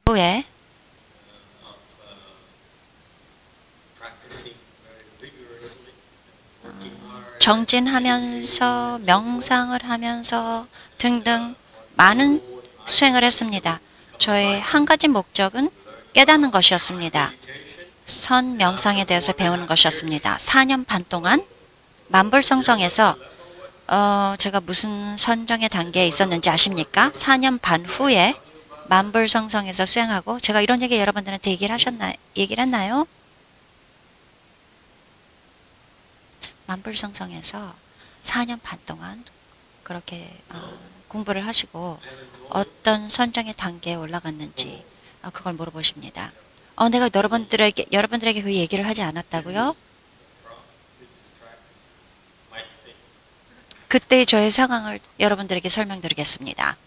후에 정진하면서 명상을 하면서 등등 많은 수행을 했습니다. 저의 한 가지 목적은 깨닫는 것이었습니다. 선 명상에 대해서 배우는 것이었습니다. 4년 반 동안 만불성성에서 제가 무슨 선정의 단계에 있었는지 아십니까? 4년 반 후에 만불성성에서 수행하고 제가 이런 얘기 여러분들한테 얘기를 했나요? 만불성성에서 4년 반 동안 그렇게 공부를 하시고 어떤 선정의 단계에 올라갔는지 그걸 물어보십니다. 내가 여러분들에게 그 얘기를 하지 않았다고요? 그때의 저의 상황을 여러분들에게 설명드리겠습니다.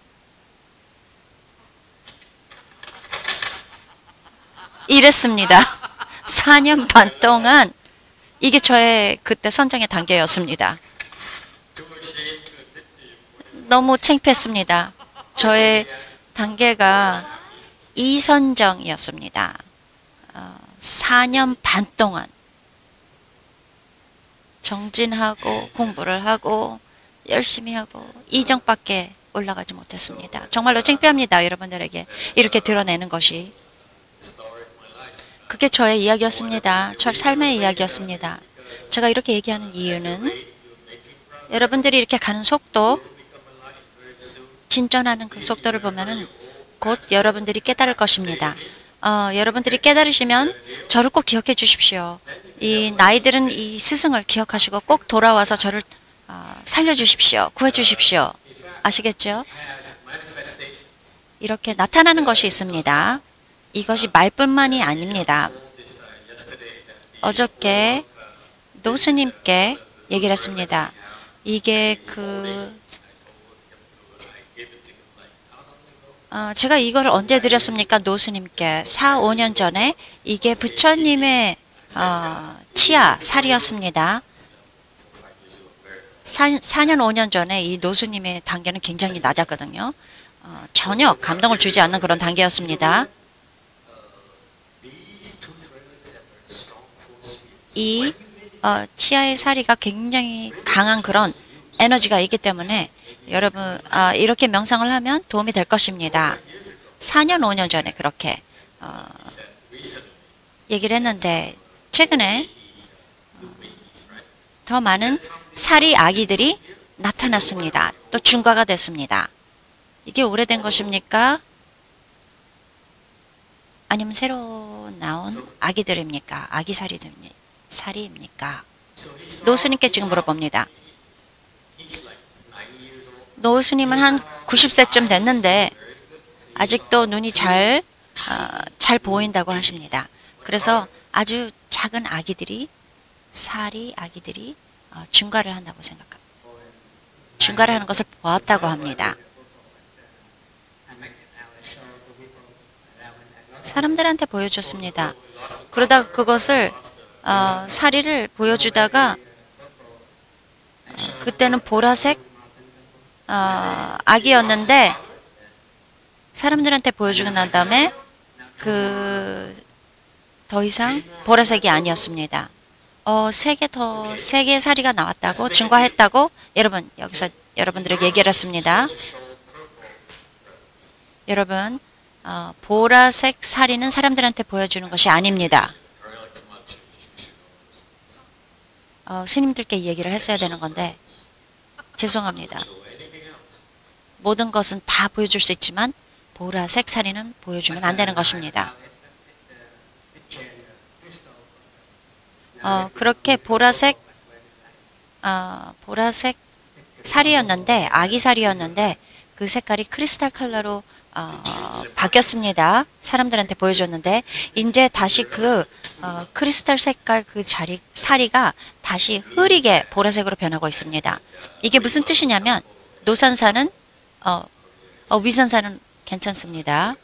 이랬습니다. 4년 반 동안 이게 저의 그때 선정의 단계였습니다. 너무 창피했습니다. 저의 단계가 이선정이었습니다. 4년 반 동안 정진하고 공부를 하고 열심히 하고 이정밖에 올라가지 못했습니다. 정말로 창피합니다. 여러분들에게 이렇게 드러내는 것이. 그게 저의 이야기였습니다. 저 삶의 이야기였습니다. 제가 이렇게 얘기하는 이유는 여러분들이 이렇게 가는 속도, 진전하는 그 속도를 보면은 곧 여러분들이 깨달을 것입니다. 여러분들이 깨달으시면 저를 꼭 기억해 주십시오. 이 나이들은 이 스승을 기억하시고 꼭 돌아와서 저를 살려주십시오. 구해주십시오. 아시겠죠? 이렇게 나타나는 것이 있습니다. 이것이 말뿐만이 아닙니다. 어저께 노스님께 얘기를 했습니다. 이게 제가 이걸 언제 드렸습니까? 노스님께 4, 5년 전에 이게 부처님의 치아, 살이었습니다. 4년, 5년 전에 이 노스님의 단계는 굉장히 낮았거든요. 전혀 감동을 주지 않는 그런 단계였습니다. 이 치아의 사리가 굉장히 강한 그런 에너지가 있기 때문에 여러분 이렇게 명상을 하면 도움이 될 것입니다. 4년, 5년 전에 그렇게 얘기를 했는데 최근에 더 많은 사리 아기들이 나타났습니다. 또 중과가 됐습니다. 이게 오래된 것입니까? 아니면 새로 나온 아기들입니까? 아기 사리입니까? 노스님께 지금 물어봅니다. 노스님은 한 90세쯤 됐는데 아직도 눈이 잘 보인다고 하십니다. 그래서 아주 작은 아기들이, 사리 아기들이 중과를 한다고 생각합니다. 중과를 하는 것을 보았다고 합니다. 사람들한테 보여줬습니다. 그러다가 그것을 사리를 보여주다가 그때는 보라색 아기였는데 사람들한테 보여주고 난 다음에 더 이상 보라색이 아니었습니다. 세 개의 사리가 나왔다고 증거했다고 여기서 여러분들에게 얘기를 했습니다. 여러분 보라색 사리는 사람들한테 보여주는 것이 아닙니다. 스님들께 이 얘기를 했어야 되는 건데 죄송합니다. 모든 것은 다 보여줄 수 있지만 보라색 사리는 보여주면 안 되는 것입니다. 그렇게 보라색 살이었는데 아기 살이었는데 그 색깔이 크리스탈 컬러로 바뀌었습니다. 사람들한테 보여줬는데 이제 다시 크리스탈 색깔 사리가 다시 흐리게 보라색으로 변하고 있습니다. 이게 무슨 뜻이냐면 노산사는 위산사는 괜찮습니다.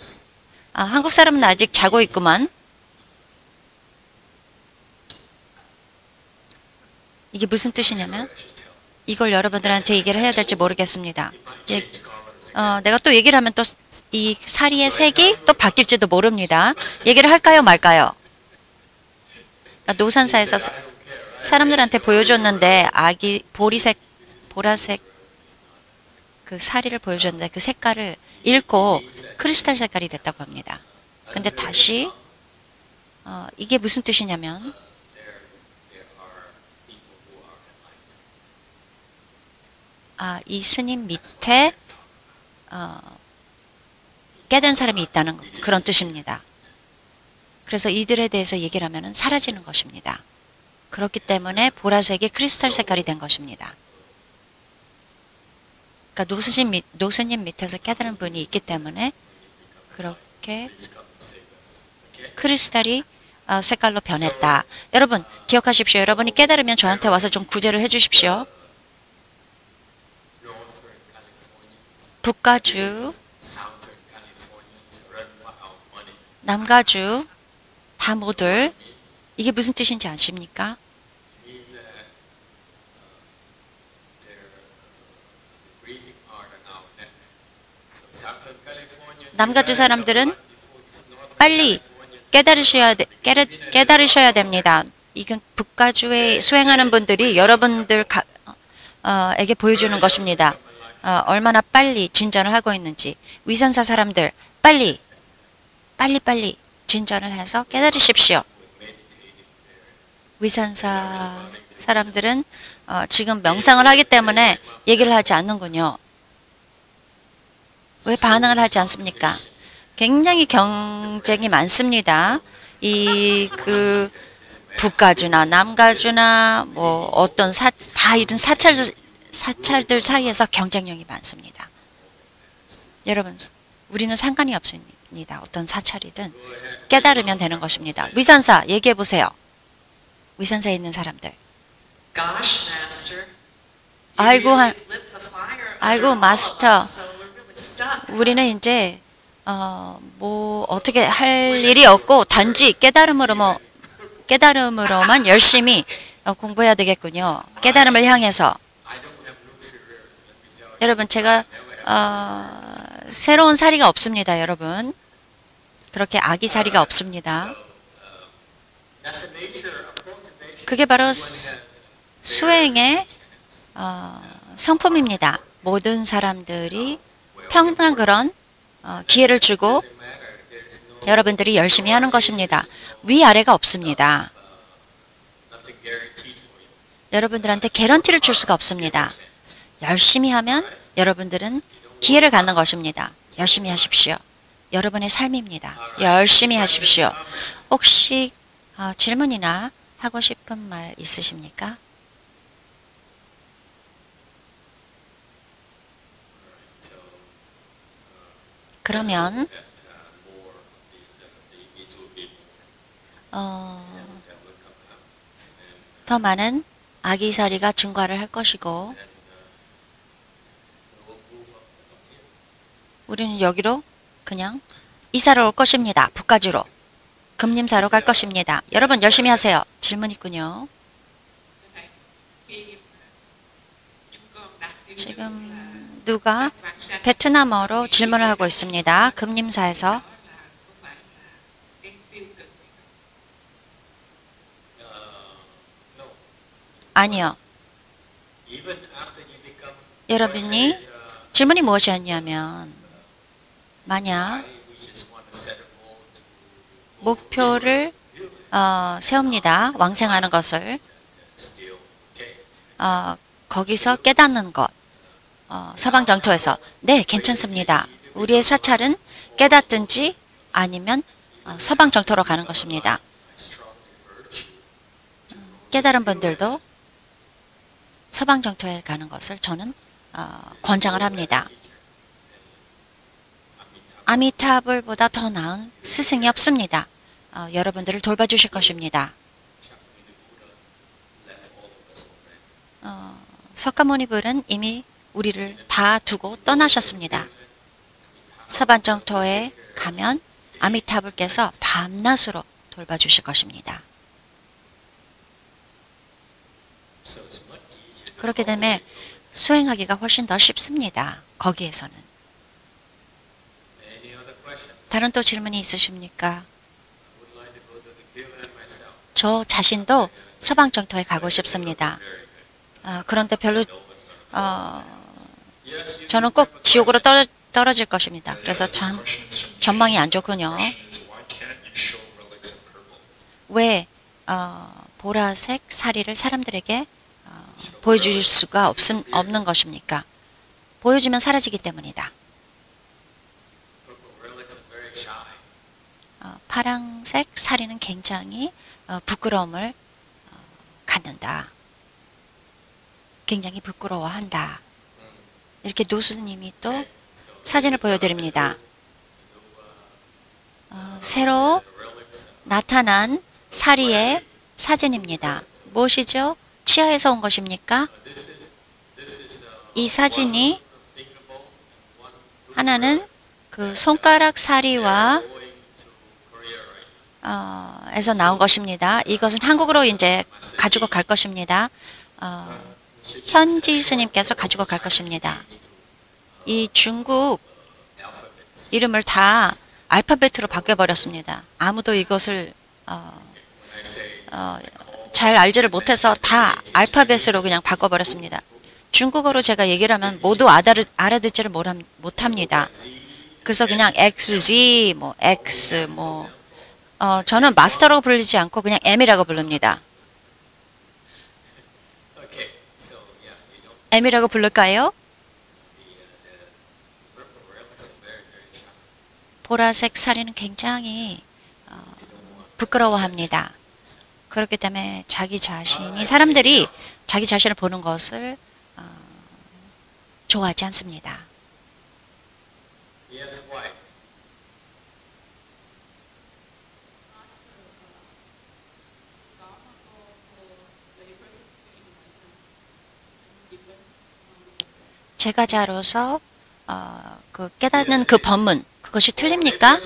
한국 사람은 아직 자고 있구만. 이게 무슨 뜻이냐면 이걸 여러분들한테 얘기를 해야 될지 모르겠습니다. 내가 또 얘기를 하면 또 이 사리의 색이 또 바뀔지도 모릅니다. 얘기를 할까요, 말까요? 그러니까 노산사에서 사람들한테 보여줬는데 아기 보라색 그 사리를 보여줬는데 그 색깔을 잃고 크리스탈 색깔이 됐다고 합니다. 근데 다시 이게 무슨 뜻이냐면 이 스님 밑에 깨달은 사람이 있다는 그런 뜻입니다. 그래서 이들에 대해서 얘기를 하면 사라지는 것입니다. 그렇기 때문에 보라색이 크리스탈 색깔이 된 것입니다. 그러니까 노스님 밑에서 깨달은 분이 있기 때문에 그렇게 크리스탈이 색깔로 변했다. 여러분 기억하십시오. 여러분이 깨달으면 저한테 와서 좀 구제를 해주십시오. 북가주, 남가주 다 모두 이게 무슨 뜻인지 아십니까? 남가주 사람들은 빨리 깨달으셔야 됩니다. 이건 북가주에 수행하는 분들이 여러분들 에게 보여주는 것입니다. 얼마나 빨리 진전을 하고 있는지. 위선사 사람들 빨리 진전을 해서 깨달으십시오. 위선사 사람들은 지금 명상을 하기 때문에 얘기를 하지 않는군요. 왜 반응을 하지 않습니까? 굉장히 경쟁이 많습니다. 그 북가주나 남가주나 뭐 어떤 다 이런 사찰들 사이에서 경쟁력이 많습니다. 여러분, 우리는 상관이 없습니다. 어떤 사찰이든 깨달으면 되는 것입니다. 위선사 얘기해 보세요. 위선사에 있는 사람들. 아이고 마스터. 우리는 이제 뭐 어떻게 할 일이 없고 단지 깨달음으로만 열심히 공부해야 되겠군요. 깨달음을 향해서. 여러분 제가 새로운 사리가 없습니다. 여러분 그렇게 아기사리가 없습니다. 그게 바로 수행의 성품입니다. 모든 사람들이 평등한 그런 기회를 주고 여러분들이 열심히 하는 것입니다. 위아래가 없습니다. 여러분들한테 개런티를 줄 수가 없습니다. 열심히 하면 여러분들은 기회를 갖는 것입니다. 열심히 하십시오. 여러분의 삶입니다. 열심히 하십시오. 혹시 질문이나 하고 싶은 말 있으십니까? 그러면 더 많은 아기사리가 증가를 할 것이고 우리는 여기로 그냥 이사를 올 것입니다. 북가주로. 금림사로 갈 것입니다. 여러분 열심히 하세요. 질문 있군요. 지금 누가 베트남어로 질문을 하고 있습니다. 금림사에서. 아니요. 여러분이 질문이 무엇이었냐면 만약 목표를 세웁니다. 왕생하는 것을 거기서 깨닫는 것 서방정토에서 네 괜찮습니다. 우리의 사찰은 깨닫든지 아니면 서방정토로 가는 것입니다. 깨달은 분들도 서방정토에 가는 것을 저는 권장을 합니다. 아미타불보다 더 나은 스승이 없습니다. 여러분들을 돌봐주실 것입니다. 석가모니불은 이미 우리를 다 두고 떠나셨습니다. 서방정토에 가면 아미타불께서 밤낮으로 돌봐주실 것입니다. 그렇기 때문에 수행하기가 훨씬 더 쉽습니다. 거기에서는. 다른 또 질문이 있으십니까? 저 자신도 서방 정토에 가고 싶습니다. 그런데 별로 저는 꼭 지옥으로 떨어질 것입니다. 그래서 참 전망이 안 좋군요. 왜 보라색 사리를 사람들에게 보여줄 수가 없는 것입니까? 보여주면 사라지기 때문이다. 파랑색 사리는 굉장히 부끄러움을 갖는다. 굉장히 부끄러워한다. 이렇게 노수님이 또 사진을 보여드립니다. 새로 나타난 사리의 사진입니다. 무엇이죠? 치아에서 온 것입니까? 이 사진이 하나는 그 손가락 사리와 에서 나온 것입니다. 이것은 한국으로 이제 가지고 갈 것입니다. 현지 스님께서 가지고 갈 것입니다. 이 중국 이름을 다 알파벳으로 바꿔버렸습니다. 아무도 이것을 잘 알지를 못해서 다 알파벳으로 그냥 바꿔버렸습니다. 중국어로 제가 얘기를 하면 모두 알아듣지를 못합니다. 그래서 그냥 XZ, 뭐 X, 뭐 저는 마스터라고 부르지 않고 그냥 M이라고 부릅니다. M이라고 부를까요? 보라색 사리는 굉장히 부끄러워합니다. 그렇기 때문에 사람들이 자기 자신을 보는 것을 좋아하지 않습니다. 제가자로서 그 깨닫는 그 법문, 그것이 틀립니까?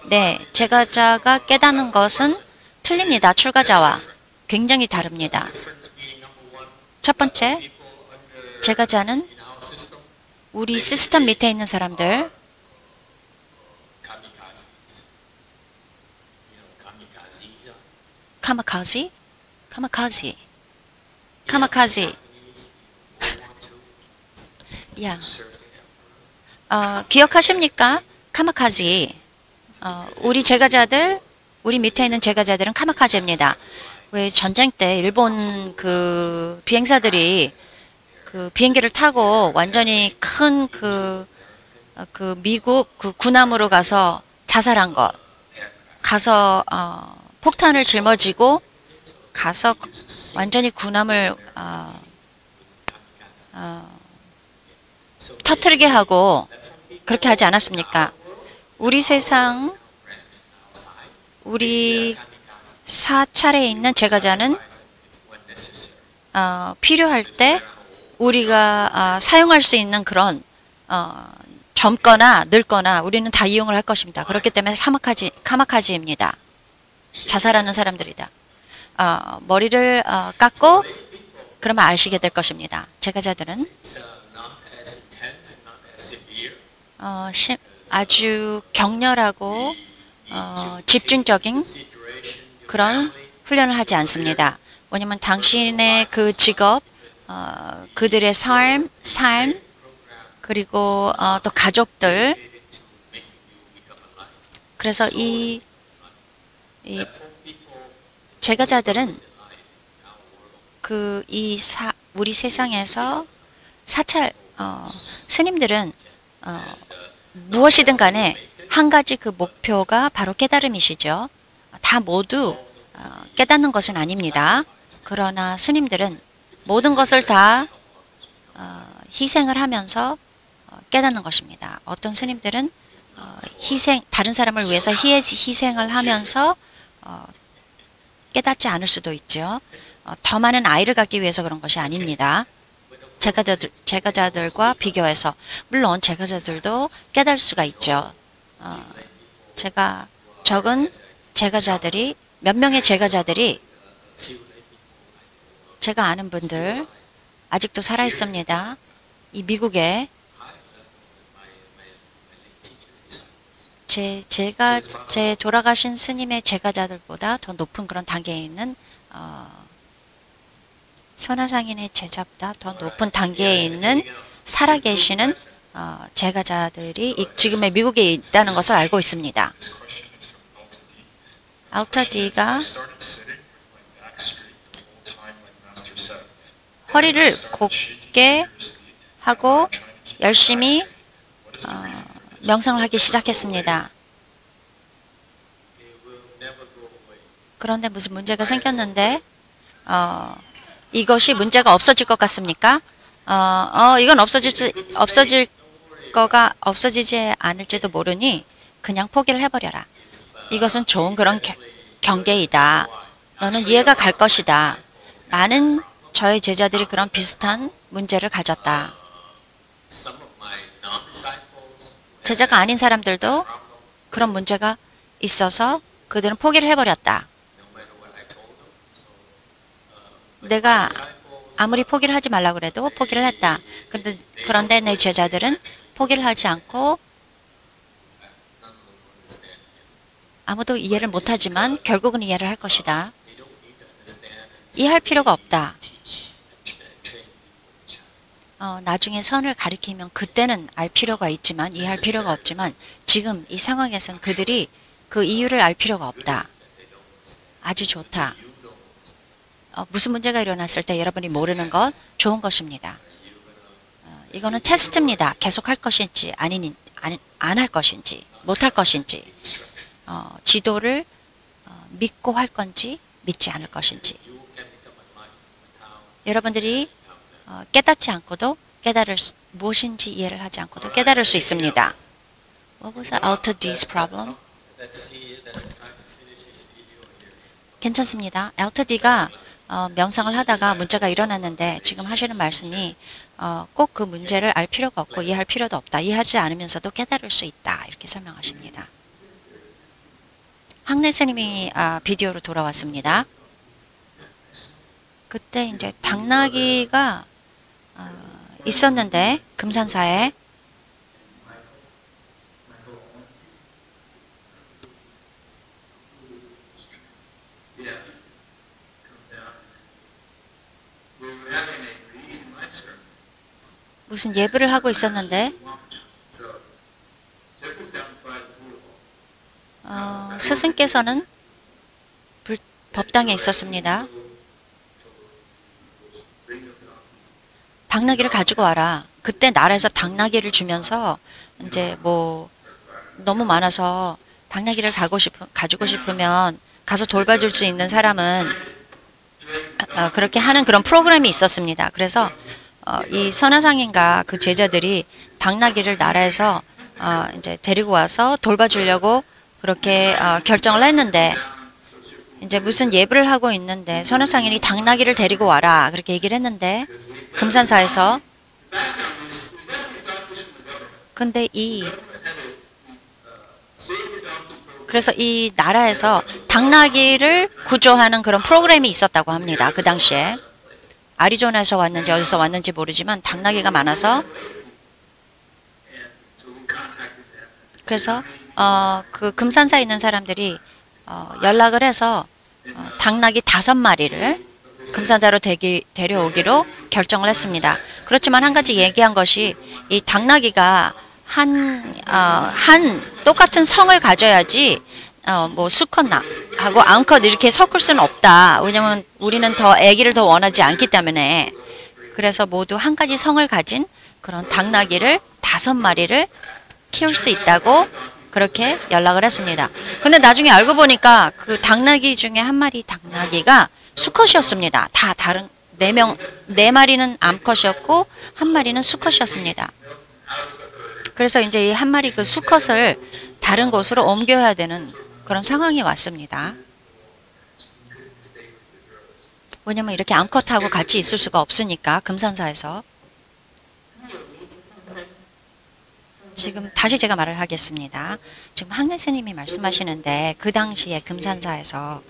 네, 제가자가 깨닫는 것은 틀립니다. 출가자와 굉장히 다릅니다. 첫 번째, 제가자는 우리 시스템 밑에 있는 사람들, 카마카지, 야, 기억하십니까? 카마카지. 우리 밑에 있는 제가자들은 카마카제입니다. 왜 전쟁 때 일본 그 비행사들이 그 비행기를 타고 완전히 큰 그 미국 그 군함으로 가서 자살한 것, 가서 폭탄을 짊어지고 가서 완전히 군함을 터뜨리게 하고 그렇게 하지 않았습니까? 우리 세상, 우리 사찰에 있는 제가자는 필요할 때 우리가 사용할 수 있는 그런 젊거나 늙거나 우리는 다 이용을 할 것입니다. 그렇기 때문에 카마카지입니다. 자살하는 사람들이다. 머리를 깎고 그러면 아시게 될 것입니다. 제가자들은 아주 격렬하고 집중적인 그런 훈련을 하지 않습니다. 왜냐하면 당신의 그 직업, 그들의 삶 그리고 또 가족들, 그래서 이 제가자들은 우리 세상에서 사찰 스님들은 무엇이든 간에 한 가지 그 목표가 바로 깨달음이시죠. 다 모두 깨닫는 것은 아닙니다. 그러나 스님들은 모든 것을 다 희생을 하면서 깨닫는 것입니다. 어떤 스님들은 다른 사람을 위해서 희생을 하면서 깨닫지 않을 수도 있죠. 더 많은 아이를 갖기 위해서 그런 것이 아닙니다. 제가자들과 비교해서 물론 제가자들도 깨달을 수가 있죠. 적은 제가자들이 몇 명의 제가자들이 제가 아는 분들 아직도 살아 있습니다. 이 미국에 제 돌아가신 스님의 제가자들보다 더 높은 그런 단계에 있는 선화상인의 제자보다 더 높은 단계에 있는 살아계시는 제가자들이 지금의 미국에 있다는 것을 알고 있습니다. 알터 D가 허리를 곧게 하고 열심히 명상을 하기 시작했습니다. 그런데 무슨 문제가 생겼는데 이것이 문제가 없어질 것 같습니까? 이건 없어지지 않을지도 모르니 그냥 포기를 해버려라. 이것은 좋은 그런 경계이다. 너는 이해가 갈 것이다. 많은 저의 제자들이 그런 비슷한 문제를 가졌다. 제자가 아닌 사람들도 그런 문제가 있어서 그들은 포기를 해버렸다. 내가 아무리 포기를 하지 말라고 그래도 포기를 했다. 그런데 내 제자들은 포기를 하지 않고 아무도 이해를 못하지만 결국은 이해를 할 것이다. 이해할 필요가 없다. 나중에 선을 가리키면 그때는 알 필요가 있지만 이해할 필요가 없지만 지금 이 상황에서는 그들이 그 이유를 알 필요가 없다. 아주 좋다. 무슨 문제가 일어났을 때 여러분이 모르는 것 좋은 것입니다. 이거는 테스트입니다. 계속 할 것인지 안 할 것인지 못할 것인지 지도를 믿고 할 건지 믿지 않을 것인지 여러분들이 깨닫지 않고도 무엇인지 이해를 하지 않고도 깨달을 수 있습니다. What was Alter D's problem? 괜찮습니다. Alter D가 명상을 하다가 문제가 일어났는데 지금 하시는 말씀이 꼭 그 문제를 알 필요가 없고 이해할 필요도 없다. 이해하지 않으면서도 깨달을 수 있다. 이렇게 설명하십니다. 황내 스님이 비디오로 돌아왔습니다. 그때 이제 당나귀가 있었는데 금산사에 무슨 예불을 하고 있었는데 스승께서는 법당에 있었습니다. 당나귀를 가지고 와라. 그때 나라에서 당나귀를 주면서 이제 뭐 너무 많아서 당나귀를 가지고 싶으면 가서 돌봐줄 수 있는 사람은 그렇게 하는 그런 프로그램이 있었습니다. 그래서 이 선화상인과 그 제자들이 당나귀를 나라에서 이제 데리고 와서 돌봐주려고 그렇게 결정을 했는데 이제 무슨 예불을 하고 있는데 선화상인이 당나귀를 데리고 와라 그렇게 얘기를 했는데 금산사에서 근데 그래서 이 나라에서 당나귀를 구조하는 그런 프로그램이 있었다고 합니다. 그 당시에 아리조나에서 왔는지 어디서 왔는지 모르지만 당나귀가 많아서 그래서 그 금산사에 있는 사람들이 연락을 해서 당나귀 5마리를 금산사로 데려오기로 결정을 했습니다. 그렇지만 한 가지 얘기한 것이 이 당나귀가 똑같은 성을 가져야지 뭐 수컷하고 암컷 이렇게 섞을 수는 없다. 왜냐면 우리는 아기를 더 원하지 않기 때문에 그래서 모두 한 가지 성을 가진 그런 당나귀를 5마리를 키울 수 있다고 그렇게 연락을 했습니다. 근데 나중에 알고 보니까 그 당나귀 중에 한 마리 당나귀가 수컷이었습니다. 다 다른 4마리는 암컷이었고 한 마리는 수컷이었습니다. 그래서 이제 이 한 마리 그 수컷을 다른 곳으로 옮겨야 되는 그런 상황이 왔습니다. 왜냐면 이렇게 암컷하고 같이 있을 수가 없으니까 금산사에서 지금 다시 제가 말을 하겠습니다. 지금 황내 스님이 말씀하시는데 그 당시에 금산사에서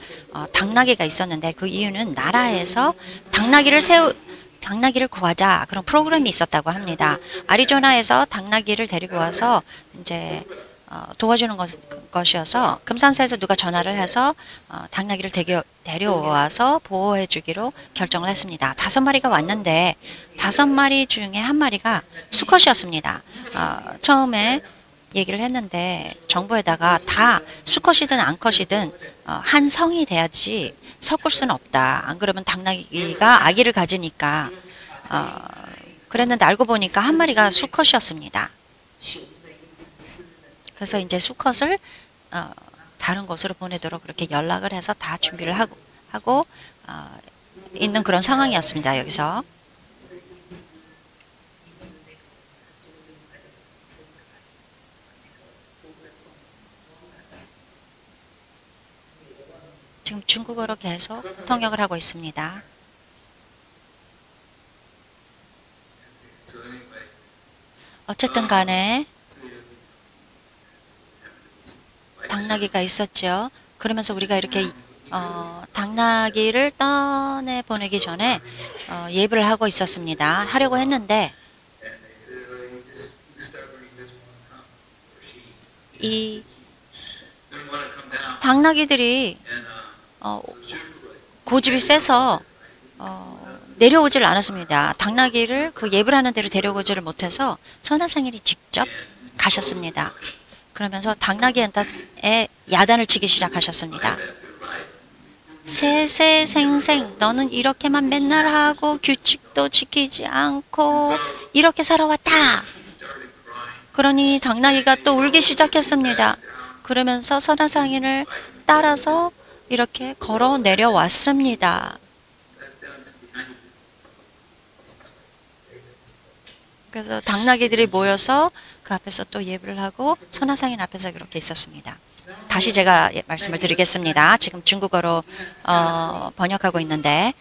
당나귀가 있었는데 그 이유는 나라에서 당나귀를 구하자 그런 프로그램이 있었다고 합니다. 아리조나에서 당나귀를 데리고 와서 이제 도와주는 것이어서 금산사에서 누가 전화를 해서 당나귀를 데려와서 보호해 주기로 결정을 했습니다. 5마리가 왔는데 5마리 중에 1마리가 수컷이었습니다. 처음에 얘기를 했는데 정부에다가 다 수컷이든 암컷이든 한 성이 돼야지 섞을 수는 없다. 안 그러면 당나귀가 아기를 가지니까 그랬는데 알고 보니까 1마리가 수컷이었습니다. 그래서 이제 수컷을 다른 곳으로 보내도록 그렇게 연락을 해서 다 준비를 하고 있는 그런 상황이었습니다. 여기서. 지금 중국어로 계속 통역을 하고 있습니다. 어쨌든 간에 당나귀가 있었죠. 그러면서 우리가 이렇게 당나귀를 떠내보내기 전에 예불을 하고 있었습니다. 하려고 했는데 이 당나귀들이 고집이 세서 내려오질 않았습니다. 당나귀를 그 예불하는 대로 데려오지를 못해서 선하상인이 직접 가셨습니다. 그러면서 당나귀한테 야단을 치기 시작하셨습니다. 세세생생 너는 이렇게만 맨날 하고 규칙도 지키지 않고 이렇게 살아왔다. 그러니 당나귀가 또 울기 시작했습니다. 그러면서 선하상인을 따라서 이렇게 걸어 내려왔습니다. 그래서 당나귀들이 모여서 그 앞에서 또 예불을 하고 선하상인 앞에서 그렇게 있었습니다. 다시 제가 말씀을 드리겠습니다. 지금 중국어로 번역하고 있는데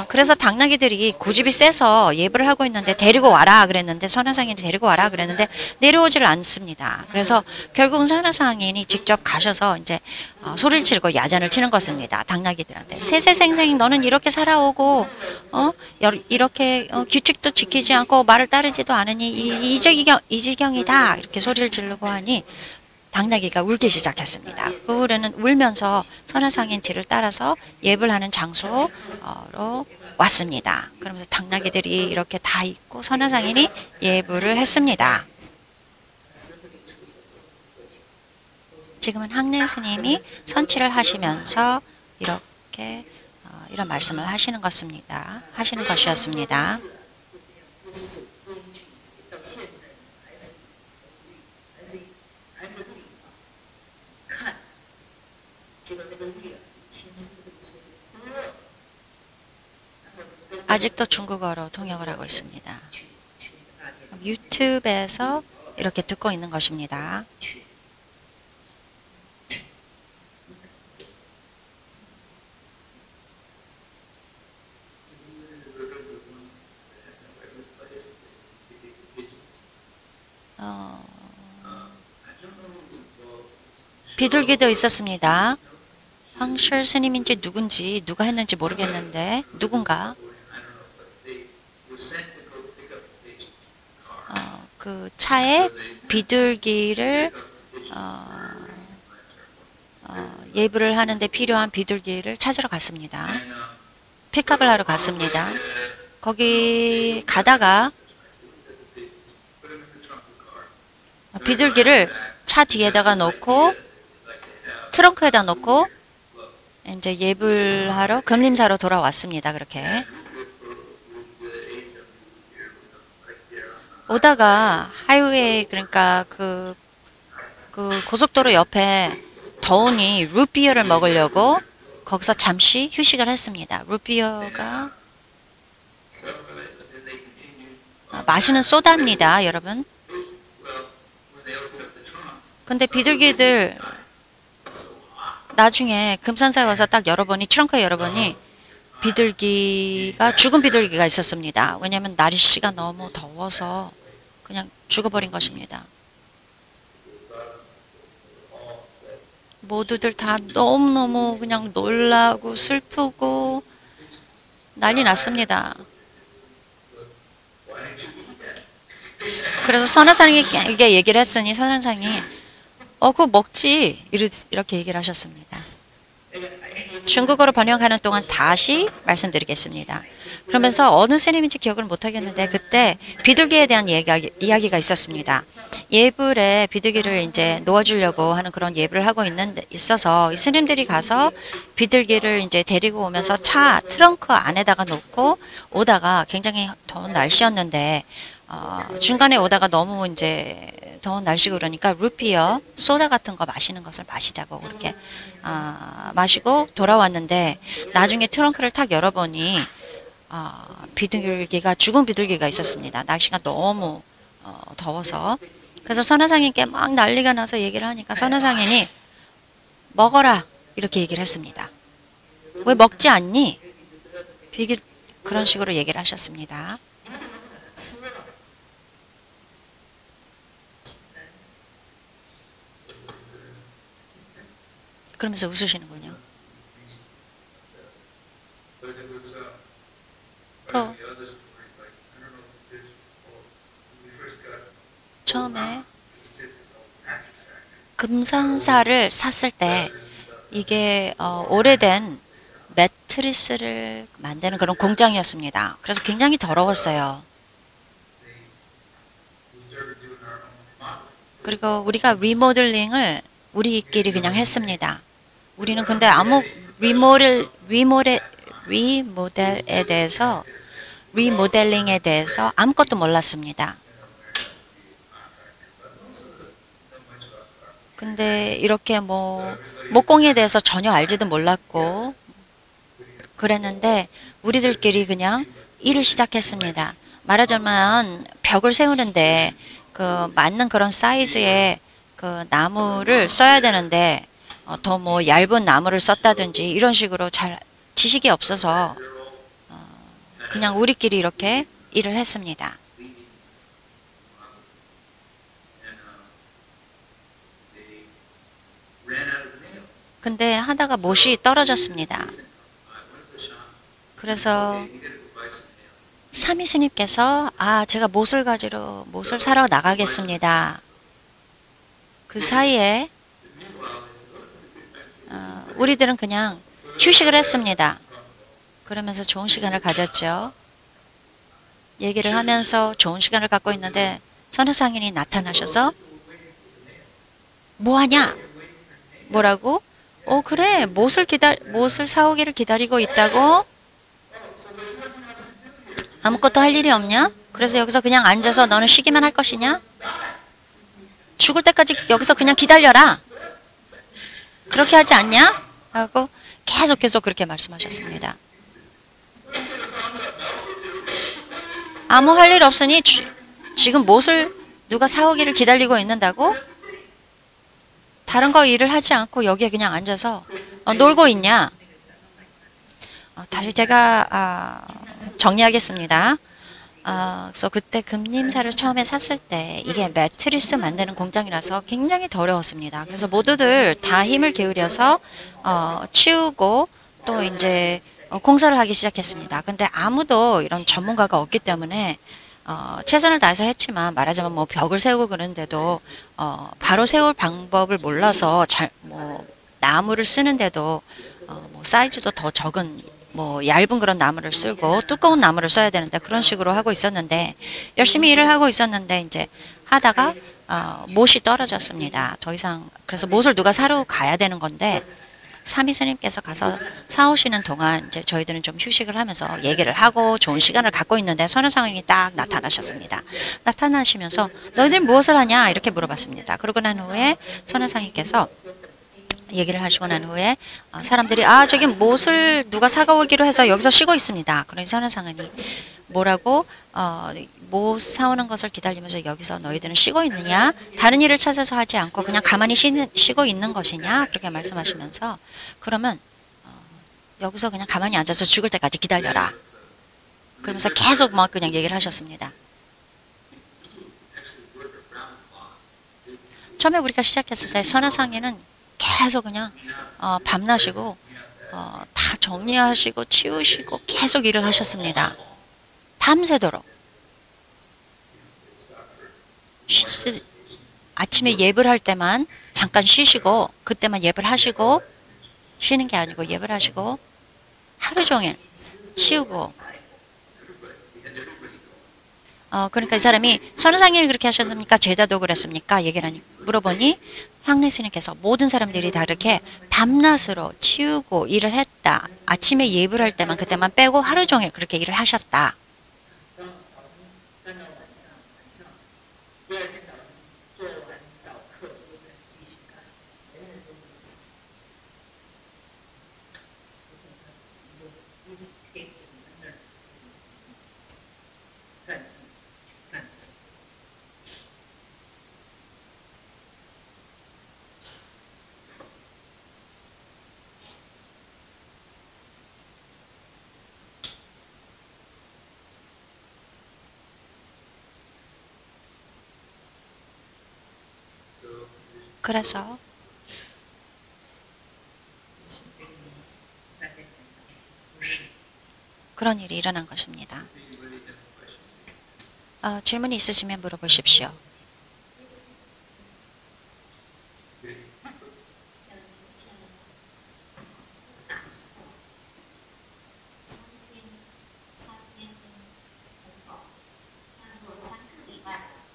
그래서 당나귀들이 고집이 세서 예불을 하고 있는데 데리고 와라 그랬는데 선하상인이 데리고 와라 그랬는데 내려오지를 않습니다. 그래서 결국은 선하상인이 직접 가셔서 이제 소리를 치고 야단을 치는 것입니다. 당나귀들한테 세세생생 너는 이렇게 살아오고 이렇게 규칙도 지키지 않고 말을 따르지도 않으니 이 지경이다 이렇게 소리를 지르고 하니 당나귀가 울기 시작했습니다. 그 후에는 울면서 선하상인 뒤를 따라서 예불하는 장소로 왔습니다. 그러면서 당나귀들이 이렇게 다 있고 선하상인이 예불을 했습니다. 지금은 항내 스님이 선치를 하시면서 이렇게 이런 말씀을 하시는 것이었습니다. 아직도 중국어로 통역을 하고 있습니다. 유튜브에서 이렇게 듣고 있는 것입니다. 비둘기도 있었습니다. 황실 스님인지 누군지 누가 했는지 모르겠는데 누군가 그 차에 비둘기를 예불을 하는데 필요한 비둘기를 찾으러 갔습니다. 픽업을 하러 갔습니다. 거기 가다가 비둘기를 차 뒤에다가 놓고 트렁크에다 놓고 이제 예불하러 금림사로 돌아왔습니다. 그렇게 오다가 하이웨이 그러니까 그 고속도로 옆에 더우니 루트비어를 먹으려고 거기서 잠시 휴식을 했습니다. 루트비어가 마시는 소다입니다, 여러분. 근데 비둘기들 나중에 금산사에 와서 딱 열어보니 트렁크에 열어보니 비둘기가 죽은 비둘기가 있었습니다. 왜냐하면 날씨가 너무 더워서 그냥 죽어버린 것입니다. 모두들 다 너무너무 그냥 놀라고 슬프고 난리 났습니다. 그래서 선하상에게 얘기를 했으니 선하상이 그거 먹지. 이렇게 얘기를 하셨습니다. 중국어로 번역하는 동안 다시 말씀드리겠습니다. 그러면서 어느 스님인지 기억을 못하겠는데 그때 비둘기에 대한 이야기가 있었습니다. 예불에 비둘기를 이제 놓아주려고 하는 그런 예불을 하고 있어서 이 스님들이 가서 비둘기를 이제 데리고 오면서 차 트렁크 안에다가 놓고 오다가 굉장히 더운 날씨였는데 중간에 오다가 너무 이제 더운 날씨고 그러니까 루피어 소다 같은 거 마시는 것을 마시자고 그렇게 마시고 돌아왔는데 나중에 트렁크를 탁 열어보니 비둘기가 죽은 비둘기가 있었습니다. 날씨가 너무 더워서. 그래서 선화상인께 막 난리가 나서 얘기를 하니까 선화상인이 먹어라 이렇게 얘기를 했습니다. 왜 먹지 않니? 그런 식으로 얘기를 하셨습니다. 그러면서 웃으시는군요. 또 처음에 금산사를 샀을 때 이게 오래된 매트리스를 만드는 그런 공장이었습니다. 그래서 굉장히 더러웠어요. 그리고 우리가 리모델링을 우리끼리 그냥 했습니다. 우리는 근데 아무 리모델링에 대해서 아무것도 몰랐습니다. 근데 이렇게 목공에 대해서 전혀 알지도 몰랐고 그랬는데 우리들끼리 그냥 일을 시작했습니다. 말하자면 벽을 세우는데 그 맞는 그런 사이즈의 그 나무를 써야 되는데 더 얇은 나무를 썼다든지 이런 식으로 잘 지식이 없어서 그냥 우리끼리 이렇게 일을 했습니다. 근데 하다가 못이 떨어졌습니다. 그래서 사미 스님께서 제가 못을 가지러 못을 사러 나가겠습니다. 그 사이에 우리들은 그냥 휴식을 했습니다. 그러면서 좋은 시간을 가졌죠. 얘기를 하면서 좋은 시간을 갖고 있는데 선화상인이 나타나셔서 뭐하냐? 뭐라고? 그래. 못을 사오기를 기다리고 있다고? 아무것도 할 일이 없냐? 그래서 여기서 그냥 앉아서 너는 쉬기만 할 것이냐? 죽을 때까지 여기서 그냥 기다려라. 그렇게 하지 않냐? 하고 계속 그렇게 말씀하셨습니다. 아무 할 일 없으니 지금 못을 누가 사오기를 기다리고 있는다고? 다른 거 일을 하지 않고 여기에 그냥 앉아서 놀고 있냐? 다시 제가 정리하겠습니다. 그래서 그때 금림사를 처음에 샀을 때 이게 매트리스 만드는 공장이라서 굉장히 더러웠습니다. 그래서 모두들 다 힘을 기울여서 치우고 또 이제 공사를 하기 시작했습니다. 근데 아무도 이런 전문가가 없기 때문에 최선을 다해서 했지만 말하자면 벽을 세우고 그러는데도 바로 세울 방법을 몰라서 나무를 쓰는데도 사이즈도 더 적은 얇은 그런 나무를 쓰고 두꺼운 나무를 써야 되는데 그런 식으로 하고 있었는데 열심히 일을 하고 있었는데 이제 하다가 못이 떨어졌습니다. 더 이상 그래서 못을 누가 사러 가야 되는 건데 사미 스님께서 가서 사오시는 동안 이제 저희들은 좀 휴식을 하면서 얘기를 하고 좋은 시간을 갖고 있는데 선화상인이 딱 나타나셨습니다. 나타나시면서 너희들 무엇을 하냐 이렇게 물어봤습니다. 그러고 난 후에 선화상인께서 얘기를 하시고 난 후에 사람들이 저기 못을 누가 사가오기로 해서 여기서 쉬고 있습니다. 그러니 선화상인이 뭐라고 못 사오는 것을 기다리면서 여기서 너희들은 쉬고 있느냐? 다른 일을 찾아서 하지 않고 그냥 가만히 쉬고 있는 것이냐? 그렇게 말씀하시면서 그러면 여기서 그냥 가만히 앉아서 죽을 때까지 기다려라. 그러면서 계속 그냥 얘기를 하셨습니다. 처음에 우리가 시작했을 때 선화상인은 계속 그냥 밤낮이고 다 정리하시고 치우시고 계속 일을 하셨습니다. 밤새도록. 아침에 예불 할 때만 잠깐 쉬시고 그때만 예불 하시고 쉬는 게 아니고 예불 하시고 하루 종일 치우고 그러니까 이 사람이 선우상이 그렇게 하셨습니까? 제자도 그랬습니까? 얘기를 하니 물어보니 향내 스님께서 모든 사람들이 다 이렇게 밤낮으로 치우고 일을 했다. 아침에 예불 할 때만 그때만 빼고 하루 종일 그렇게 일을 하셨다. 그래서 그런 일이 일어난 것입니다. 질문이 있으시면 물어보십시오.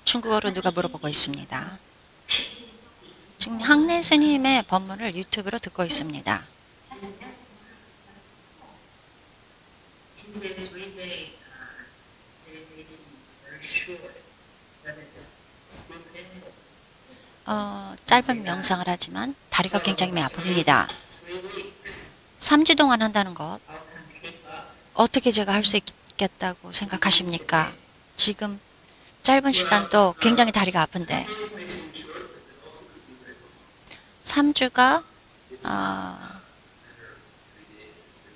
중국어로 누가 물어보고 있습니다. 지금 항내 스님의 법문을 유튜브로 듣고 있습니다. 짧은 명상을 하지만 다리가 굉장히 아픕니다. 3주 동안 한다는 것 어떻게 제가 할 수 있겠다고 생각하십니까? 지금 짧은 시간도 굉장히 다리가 아픈데 3주가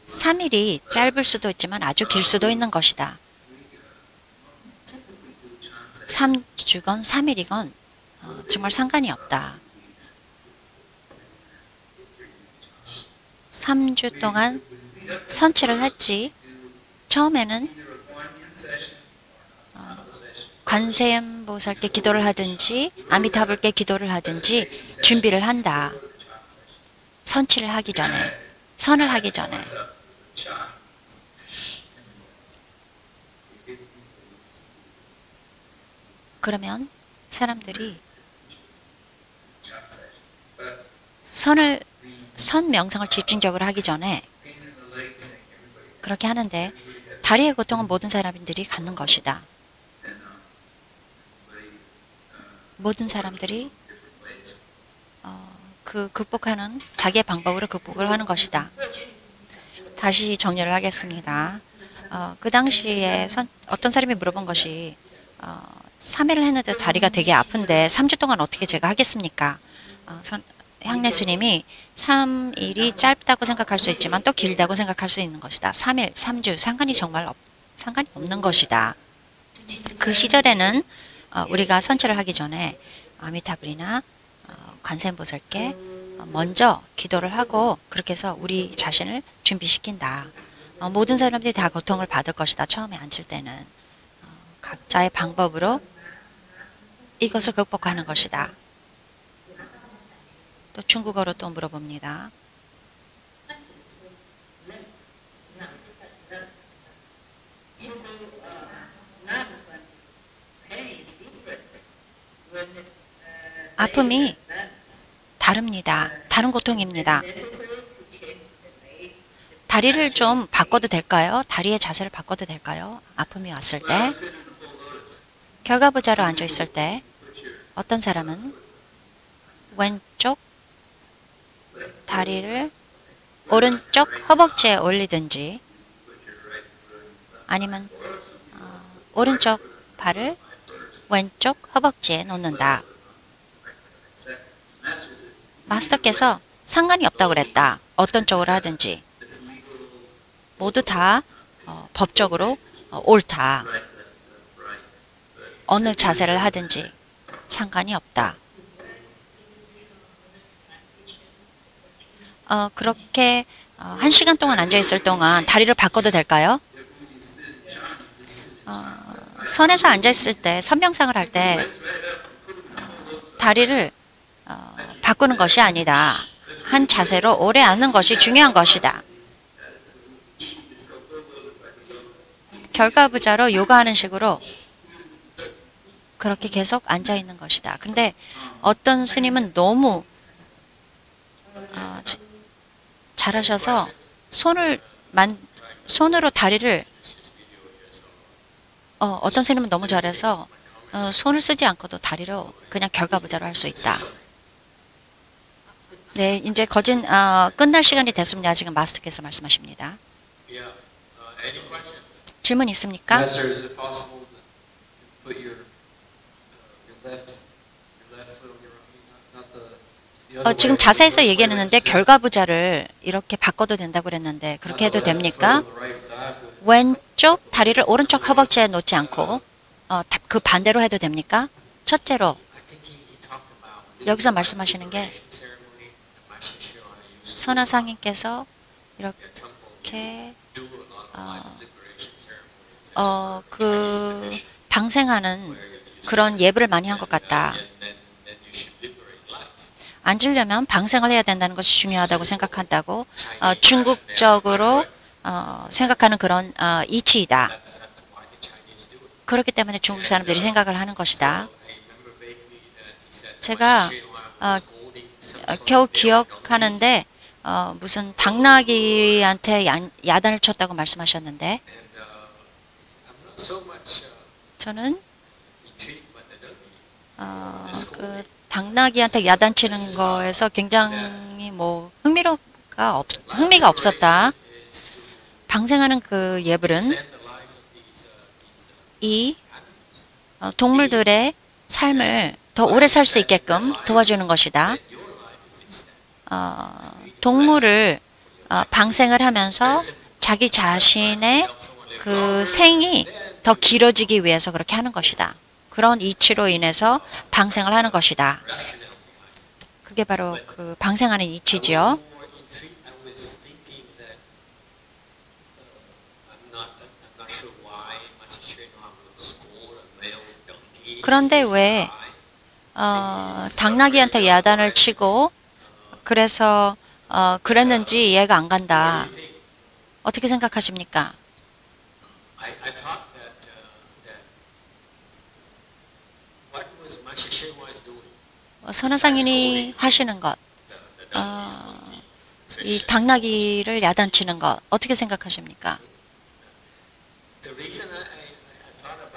3일이 짧을 수도 있지만 아주 길 수도 있는 것이다. 3주건 3일이건 정말 상관이 없다. 3주 동안 선치를 했지. 처음에는 관세음보살께 기도를 하든지 아미타불께 기도를 하든지 준비를 한다. 선치를 하기 전에, 선을 하기 전에. 그러면 사람들이 선 명상을 집중적으로 하기 전에 그렇게 하는데 다리의 고통은 모든 사람들이 갖는 것이다. 모든 사람들이 극복하는 자기의 방법으로 극복을 하는 것이다. 다시 정리를 하겠습니다. 그 당시에 어떤 사람이 물어본 것이 3일을 했는데 다리가 되게 아픈데 3주 동안 어떻게 제가 하겠습니까? 향내 스님이 3일이 짧다고 생각할 수 있지만 또 길다고 생각할 수 있는 것이다. 3일, 3주 상관이 없는 것이다. 그 시절에는 우리가 선치를 하기 전에 아미타불이나 관세음보살께 먼저 기도를 하고 그렇게 해서 우리 자신을 준비시킨다. 모든 사람들이 다 고통을 받을 것이다. 처음에 앉을 때는 각자의 방법으로 이것을 극복하는 것이다. 또 중국어로 또 물어봅니다. 아픔이 다릅니다. 다른 고통입니다. 다리를 좀 바꿔도 될까요? 다리의 자세를 바꿔도 될까요? 아픔이 왔을 때 결과부자로 앉아 있을 때 어떤 사람은 왼쪽 다리를 오른쪽 허벅지에 올리든지 아니면 오른쪽 발을 왼쪽 허벅지에 놓는다. 마스터께서 상관이 없다고 그랬다. 어떤 쪽으로 하든지 모두 다 법적으로 옳다. 어느 자세를 하든지 상관이 없다. 그렇게 1시간 동안 앉아있을 동안 다리를 바꿔도 될까요? 선에서 앉아있을 때, 선명상을 할 때 다리를 바꾸는 것이 아니다. 한 자세로 오래 앉는 것이 중요한 것이다. 결과부자로 요가하는 식으로 그렇게 계속 앉아 있는 것이다. 근데 어떤 스님은 너무 잘하셔서 손으로 다리를 어떤 스님은 너무 잘해서 손을 쓰지 않고도 다리로 그냥 결과부자로 할 수 있다. 네, 이제 끝날 시간이 됐습니다. 지금 마스터께서 말씀하십니다. 질문 있습니까? Yes, sir. Is it possible to put your left foot on your right, not the other 지금 way? 자세에서 얘기했는데 결과부자를 이렇게 바꿔도 된다고 그랬는데 그렇게 해도 됩니까? 왼쪽 다리를 오른쪽 허벅지에 놓지 않고 그 반대로 해도 됩니까? 첫째로 여기서 말씀하시는 게 선화상인께서 이렇게 방생하는 그런 예불을 많이 한 것 같다. 앉으려면 방생을 해야 된다는 것이 중요하다고 생각한다고 중국적으로 생각하는 그런 이치이다. 그렇기 때문에 중국 사람들이 생각을 하는 것이다. 제가 겨우 기억하는데 무슨 당나귀한테 야단을 쳤다고 말씀하셨는데 저는 그 당나귀한테 야단치는 거에서 굉장히 흥미가 없었다. 방생하는 그 예불은 이 동물들의 삶을 더 오래 살 수 있게끔 도와주는 것이다. 동물을 방생을 하면서 자기 자신의 그 생이 더 길어지기 위해서 그렇게 하는 것이다. 그런 이치로 인해서 방생을 하는 것이다. 그게 바로 그 방생하는 이치지요. 그런데 왜 당나귀한테 야단을 치고 그래서 그랬는지 이해가 안 간다. 어떻게 생각하십니까? 선화상인이 하시는 것, 이 당나귀를 야단치는 것 어떻게 생각하십니까?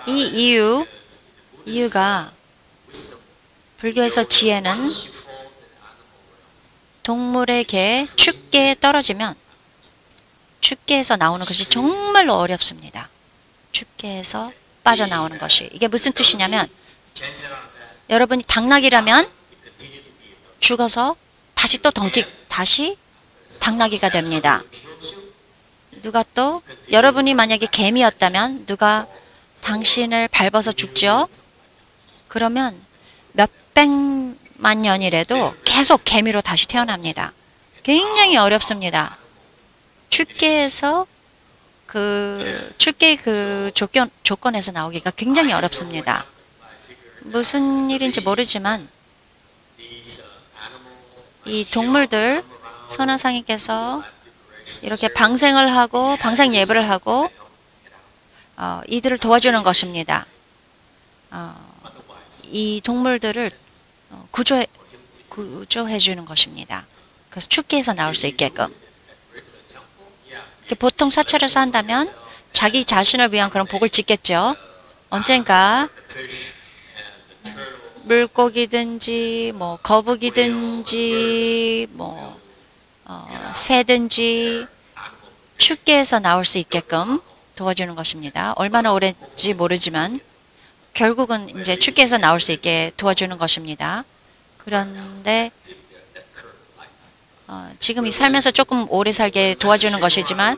이 이유가 불교에서 지혜는 동물에게 축계에 떨어지면 축계에서 나오는 것이 정말로 어렵습니다. 축계에서 빠져나오는 것이. 이게 무슨 뜻이냐면 여러분이 당나귀라면 죽어서 다시 당나귀가 됩니다. 누가 또 여러분이 만약에 개미였다면 누가 당신을 밟아서 죽죠? 그러면 몇백만 년이라도 계속 개미로 다시 태어납니다. 굉장히 어렵습니다. 축계에서 축계의 그 조건에서 나오기가 굉장히 어렵습니다. 무슨 일인지 모르지만 이 동물들 선화상인께서 이렇게 방생을 하고 방생 예불을 하고 이들을 도와주는 것입니다. 이 동물들을 구조해 주는 것입니다. 그래서 축계에서 나올 수 있게끔. 보통 사찰에서 한다면 자기 자신을 위한 그런 복을 짓겠죠. 언젠가 물고기든지 거북이든지 새든지 축계에서 나올 수 있게끔 도와주는 것입니다. 얼마나 오래인지 모르지만 결국은 이제 축계에서 나올 수 있게 도와주는 것입니다. 그런데 지금 이 살면서 조금 오래 살게 도와주는 것이지만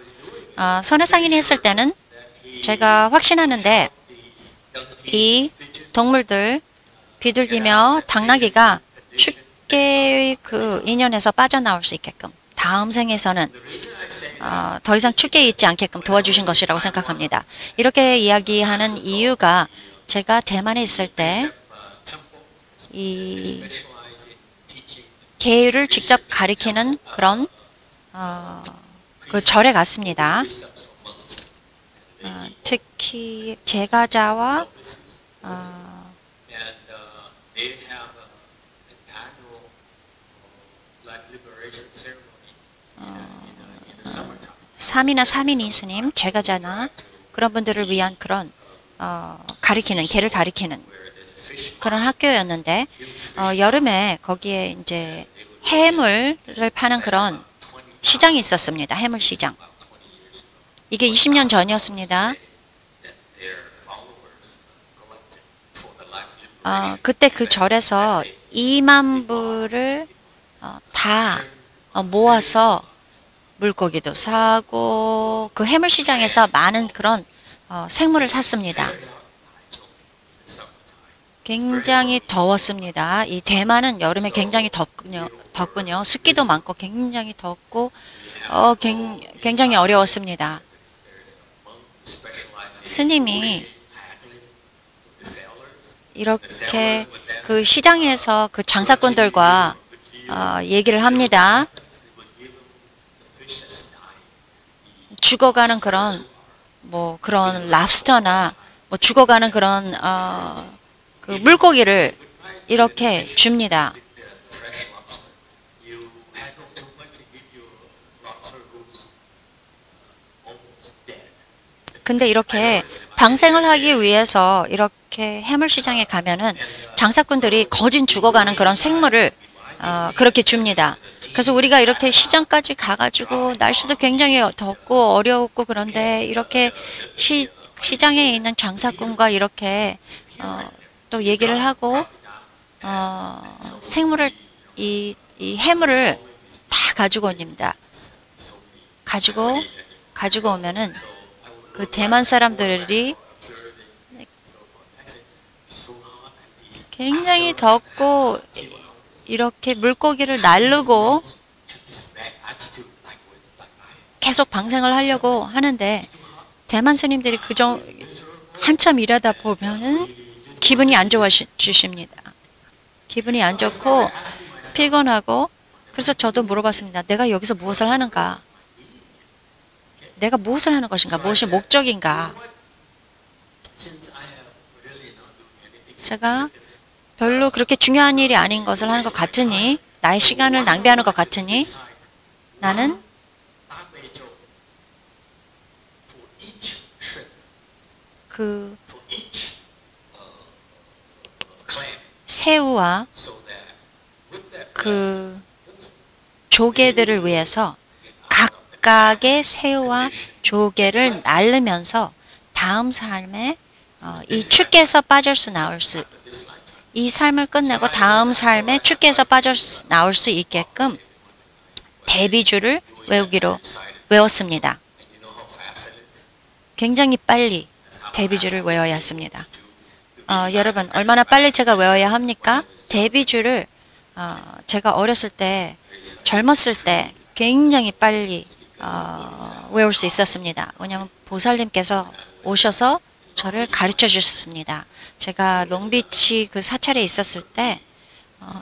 선화상인이 했을 때는 제가 확신하는데 이 동물들 비둘기며 당나귀가 축계의 그 인연에서 빠져나올 수 있게끔 다음 생에서는 더 이상 축계에 있지 않게끔 도와주신 것이라고 생각합니다. 이렇게 이야기하는 이유가 제가 대만에 있을 때 이 개를 직접 가리키는 그런 그 절에 갔습니다. 특히 제가자와 And they have an annual life liberation ceremony in the summertime. 3이나 3인 스님, 제가자나 그런 분들을 위한 그런 가리키는 개를 가리키는 그런 학교였는데 여름에 거기에 이제 해물을 파는 그런 시장이 있었습니다. 해물 시장. 이게 20년 전이었습니다. 그때 그 절에서 2만 불을 다 모아서 물고기도 사고 그 해물 시장에서 많은 그런 생물을 샀습니다. 굉장히 더웠습니다. 이 대만은 여름에 굉장히 덥군요. 습기도 많고 굉장히 덥고 굉장히 어려웠습니다. 스님이 이렇게 그 시장에서 그 장사꾼들과 얘기를 합니다. 죽어가는 그런 그런 랍스터나 죽어가는 그런 그 물고기를 이렇게 줍니다. 근데 이렇게 방생을 하기 위해서 이렇게 해물시장에 가면은 장사꾼들이 거진 죽어가는 그런 생물을 그렇게 줍니다. 그래서 우리가 이렇게 시장까지 가가지고 날씨도 굉장히 덥고 어려웠고 그런데 이렇게 시장에 있는 장사꾼과 이렇게 또 얘기를 하고 생물을 이 해물을 다 가지고 옵니다. 가지고 오면은 그 대만 사람들이 굉장히 덥고 이렇게 물고기를 나르고 계속 방생을 하려고 하는데 대만 스님들이 한참 일하다 보면은 기분이 안 좋아지십니다. 기분이 안 좋고 피곤하고 그래서 저도 물어봤습니다. 내가 여기서 무엇을 하는가? 내가 무엇을 하는 것인가? 무엇이 목적인가? 제가 별로 그렇게 중요한 일이 아닌 것을 하는 것 같으니 나의 시간을 낭비하는 것 같으니 나는 그 새우와 그 조개들을 위해서 각각의 새우와 조개를 날르면서 다음 삶에 이 축에서 이 삶을 끝내고 다음 삶에 축에서 나올 수 있게끔 대비주를 외웠습니다. 굉장히 빨리 대비주를 외워야 했습니다. 여러분 얼마나 빨리 제가 외워야 합니까? 대비주를 제가 어렸을 때 젊었을 때 굉장히 빨리 외울 수 있었습니다. 왜냐하면 보살님께서 오셔서 저를 가르쳐 주셨습니다. 제가 롱비치 그 사찰에 있었을 때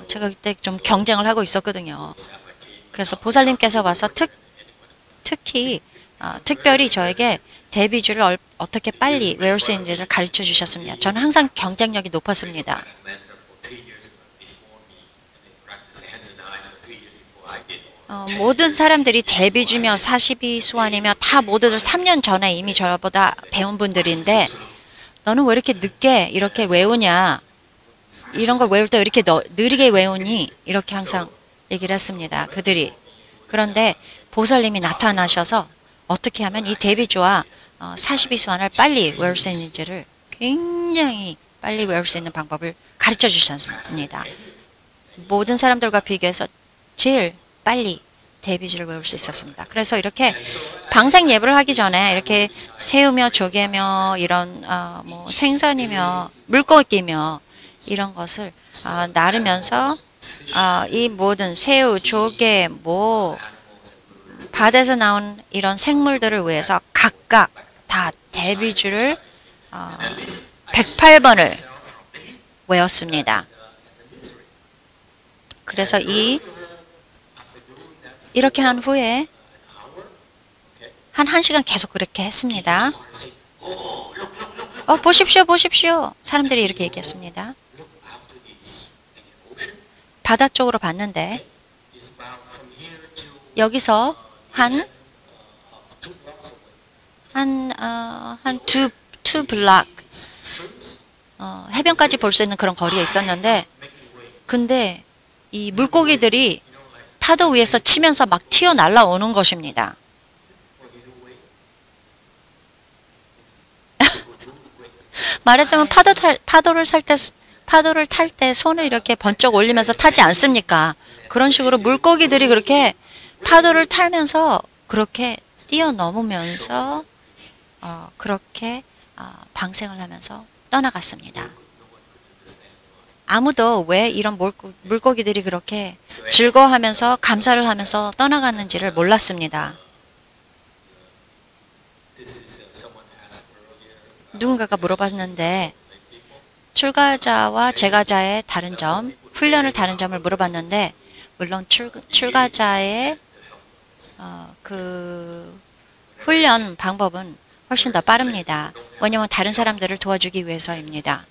제가 그때 좀 경쟁을 하고 있었거든요. 그래서 보살님께서 와서 특별히 저에게 대비주를 어떻게 빨리 외울 수 있는지를 가르쳐 주셨습니다. 저는 항상 경쟁력이 높았습니다. 모든 사람들이 대비주며 42수완이며 다 모두들 3년 전에 이미 저보다 배운 분들인데 너는 왜 이렇게 늦게 이렇게 외우냐? 이런 걸 외울 때 왜 이렇게 느리게 외우니? 이렇게 항상 얘기를 했습니다. 그들이. 그런데 보살님이 나타나셔서 어떻게 하면 이 대비주와 42수완을 빨리 외울 수 있는지를 굉장히 빨리 외울 수 있는 방법을 가르쳐 주셨습니다. 모든 사람들과 비교해서 제일 빨리 대비주를 외울 수 있었습니다. 그래서 이렇게 방생 예불을 하기 전에 이렇게 새우며 조개며 이런 생선이며 물고기며 이런 것을 나르면서 이 모든 새우, 조개, 바다에서 나온 이런 생물들을 위해서 각각 다 대비주를 108번을 외웠습니다. 그래서 이 이렇게 한 후에 한 1시간 계속 그렇게 했습니다. 보십시오, 보십시오. 사람들이 이렇게 얘기했습니다. 바다 쪽으로 봤는데 여기서 한 two block 해변까지 볼 수 있는 그런 거리에 있었는데 근데 이 물고기들이 파도 위에서 치면서 막 튀어 날아오는 것입니다. 말하자면 파도를 탈 때 손을 이렇게 번쩍 올리면서 타지 않습니까? 그런 식으로 물고기들이 그렇게 파도를 타면서 그렇게 뛰어넘으면서 그렇게 방생을 하면서 떠나갔습니다. 아무도 왜 이런 물고기들이 그렇게 즐거워하면서 감사를 하면서 떠나갔는지를 몰랐습니다. 누군가가 물어봤는데 출가자와 재가자의 다른 점, 훈련을 다른 점을 물어봤는데 물론 출가자의 그 훈련 방법은 훨씬 더 빠릅니다. 왜냐하면 다른 사람들을 도와주기 위해서입니다.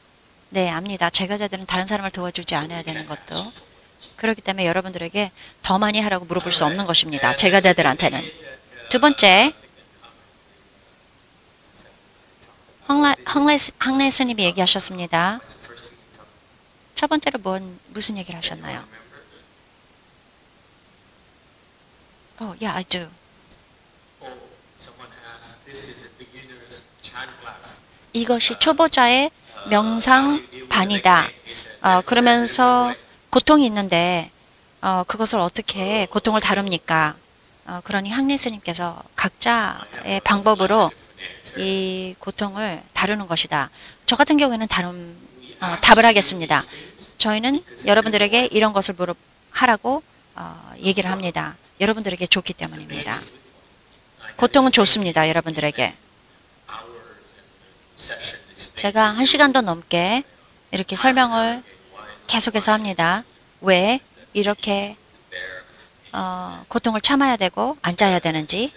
네, 압니다. 재가자들은 다른 사람을 도와주지 않아야 되는 것도. 그렇기 때문에 여러분들에게 더 많이 하라고 물어볼 수 없는 것입니다. 재가자들한테는. 두 번째, 황래 스님이 얘기하셨습니다. 첫 번째로 무슨 얘기를 하셨나요? Yeah, I do. 이것이 초보자의 명상반이다. 그러면서 고통이 있는데 그것을 어떻게 고통을 다룹니까? 그러니 황래 스님께서 각자의 방법으로 이 고통을 다루는 것이다. 저 같은 경우에는 답을 하겠습니다. 저희는 여러분들에게 이런 것을 하라고 얘기를 합니다. 여러분들에게 좋기 때문입니다. 고통은 좋습니다. 여러분들에게. 제가 1시간도 넘게 이렇게 설명을 계속해서 합니다. 왜 이렇게 고통을 참아야 되고 앉아야 되는지.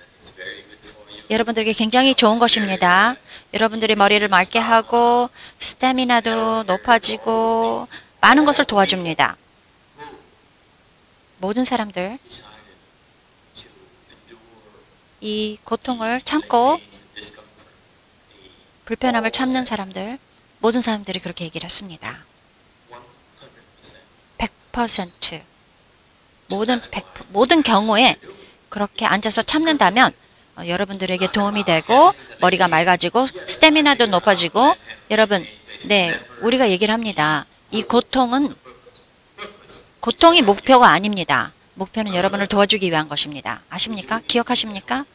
여러분들에게 굉장히 좋은 것입니다. 여러분들이 머리를 맑게 하고 스태미나도 높아지고 많은 것을 도와줍니다. 모든 사람들 이 고통을 참고 불편함을 참는 사람들 모든 사람들이 그렇게 얘기를 했습니다. 100% 모든 경우에 그렇게 앉아서 참는다면 여러분들에게 도움이 되고 머리가 맑아지고 스태미나도 높아지고 여러분 네 우리가 얘기를 합니다. 이 고통이 목표가 아닙니다. 목표는 여러분을 도와주기 위한 것입니다. 아십니까? 기억하십니까?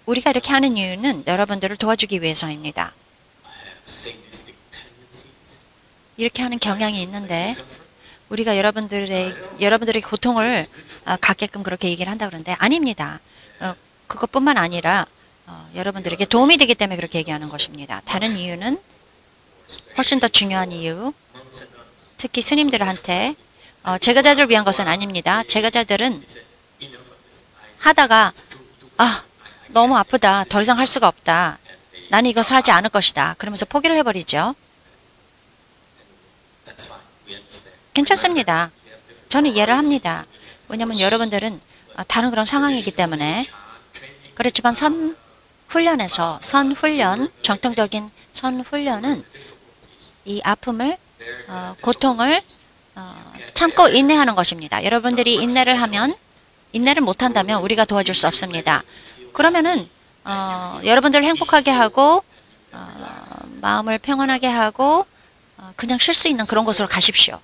우리가 이렇게 하는 이유는 여러분들을 도와주기 위해서입니다. 이렇게 하는 경향이 있는데 우리가 여러분들의 고통을 갖게끔 그렇게 얘기를 한다고 그러는데 아닙니다. 그것뿐만 아니라 여러분들에게 도움이 되기 때문에 그렇게 얘기하는 것입니다. 다른 이유는 훨씬 더 중요한 이유 특히 스님들한테 제가자들을 위한 것은 아닙니다. 제가자들은 하다가 너무 아프다. 더 이상 할 수가 없다. 나는 이것을 하지 않을 것이다. 그러면서 포기를 해버리죠. 괜찮습니다. 저는 이해를 합니다. 왜냐하면 여러분들은 다른 그런 상황이기 때문에 그렇지만 선훈련, 정통적인 선훈련은 이 아픔을, 고통을 참고 인내하는 것입니다. 여러분들이 인내를 못한다면 우리가 도와줄 수 없습니다. 그러면은 여러분들을 행복하게 하고 마음을 평안하게 하고 그냥 쉴 수 있는 그런 곳으로 가십시오.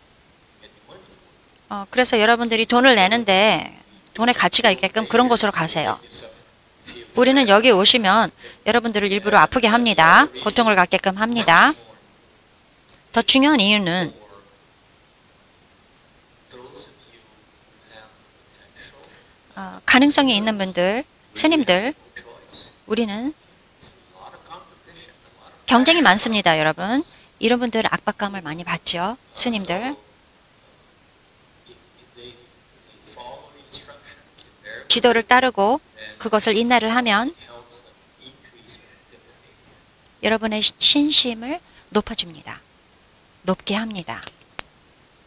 그래서 여러분들이 돈을 내는데 돈의 가치가 있게끔 그런 곳으로 가세요. 우리는 여기 오시면 여러분들을 일부러 아프게 합니다. 고통을 갖게끔 합니다. 더 중요한 이유는 가능성이 있는 분들, 스님들, 우리는 경쟁이 많습니다, 여러분. 이런 분들은 압박감을 많이 받죠, 스님들. 지도를 따르고 그것을 인내를 하면 helps them increase their faith. 여러분의 신심을 높여줍니다. 높게 합니다.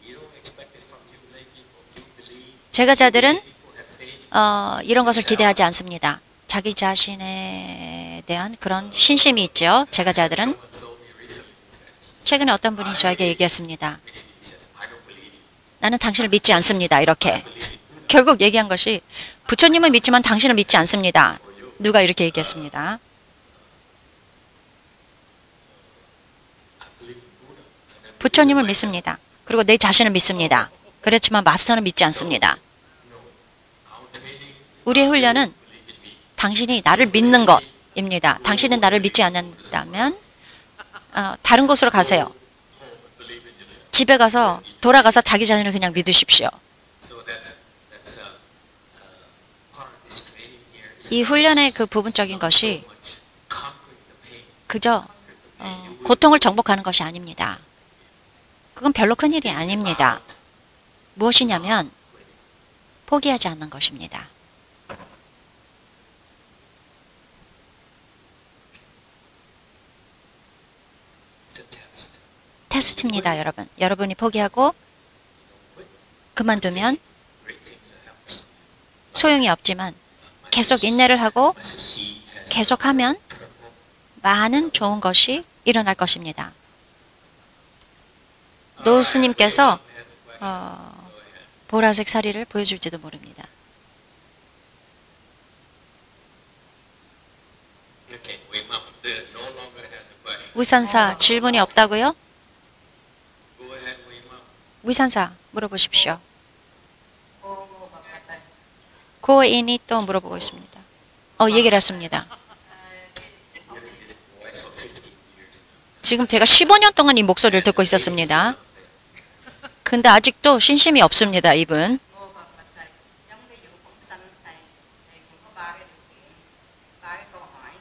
You don't expect it from you lay people. You believe 제가자들은 people have faith. 이런 것을 기대하지 않습니다. 자기 자신에 대한 그런 신심이 있죠. 제가자들은 Someone told me recently, he said, 최근에 어떤 분이 저에게 얘기했습니다. basically he says, I don't believe you. 나는 당신을 믿지 않습니다. 이렇게. 결국 얘기한 것이 부처님을 믿지만 당신을 믿지 않습니다. 누가 이렇게 얘기했습니다. 부처님을 믿습니다. 그리고 내 자신을 믿습니다. 그렇지만 마스터는 믿지 않습니다. Our training is 우리의 훈련은 believe in me. 당신이 나를 믿는 것입니다. 당신은 나를 믿지 않는다면 다른 곳으로 가세요. Home and believe in yourself. 집에 가서 돌아가서 자기 자신을 그냥 믿으십시오. So that's part of this training here. Is 이 훈련의 그 부분적인 것이 so much conquering the pain. 그저 고통을 정복하는 것이 아닙니다. 그건 별로 큰 일이 아닙니다. 무엇이냐면 포기하지 않는 것입니다. It's a test. 테스트입니다, 여러분. 여러분이 포기하고 그만두면 Great things that happen. 소용이 없지만 계속 인내를 하고 As a seed has 계속하면 purple, 많은 좋은 것이 일어날 것입니다. 노스님께서 has a question. 보라색 사리를 보여줄지도 모릅니다. Okay, wait, Mom. No longer has a question. 위산사 질문이 없다고요? Go ahead, wait, Mom. 위산사 물어보십시오. 고인이 또 물어보고 있습니다. 얘기를 했습니다. Hearing this voice for 15 years. 지금 제가 15년 동안 이 목소리를 듣고 있었습니다. 근데 아직도 신심이 없습니다, 이분. Cô Phật bạch thầy, giống cái vụ phóng sanh thầy cũng có ba cái điều kiện, ba cái câu hỏi.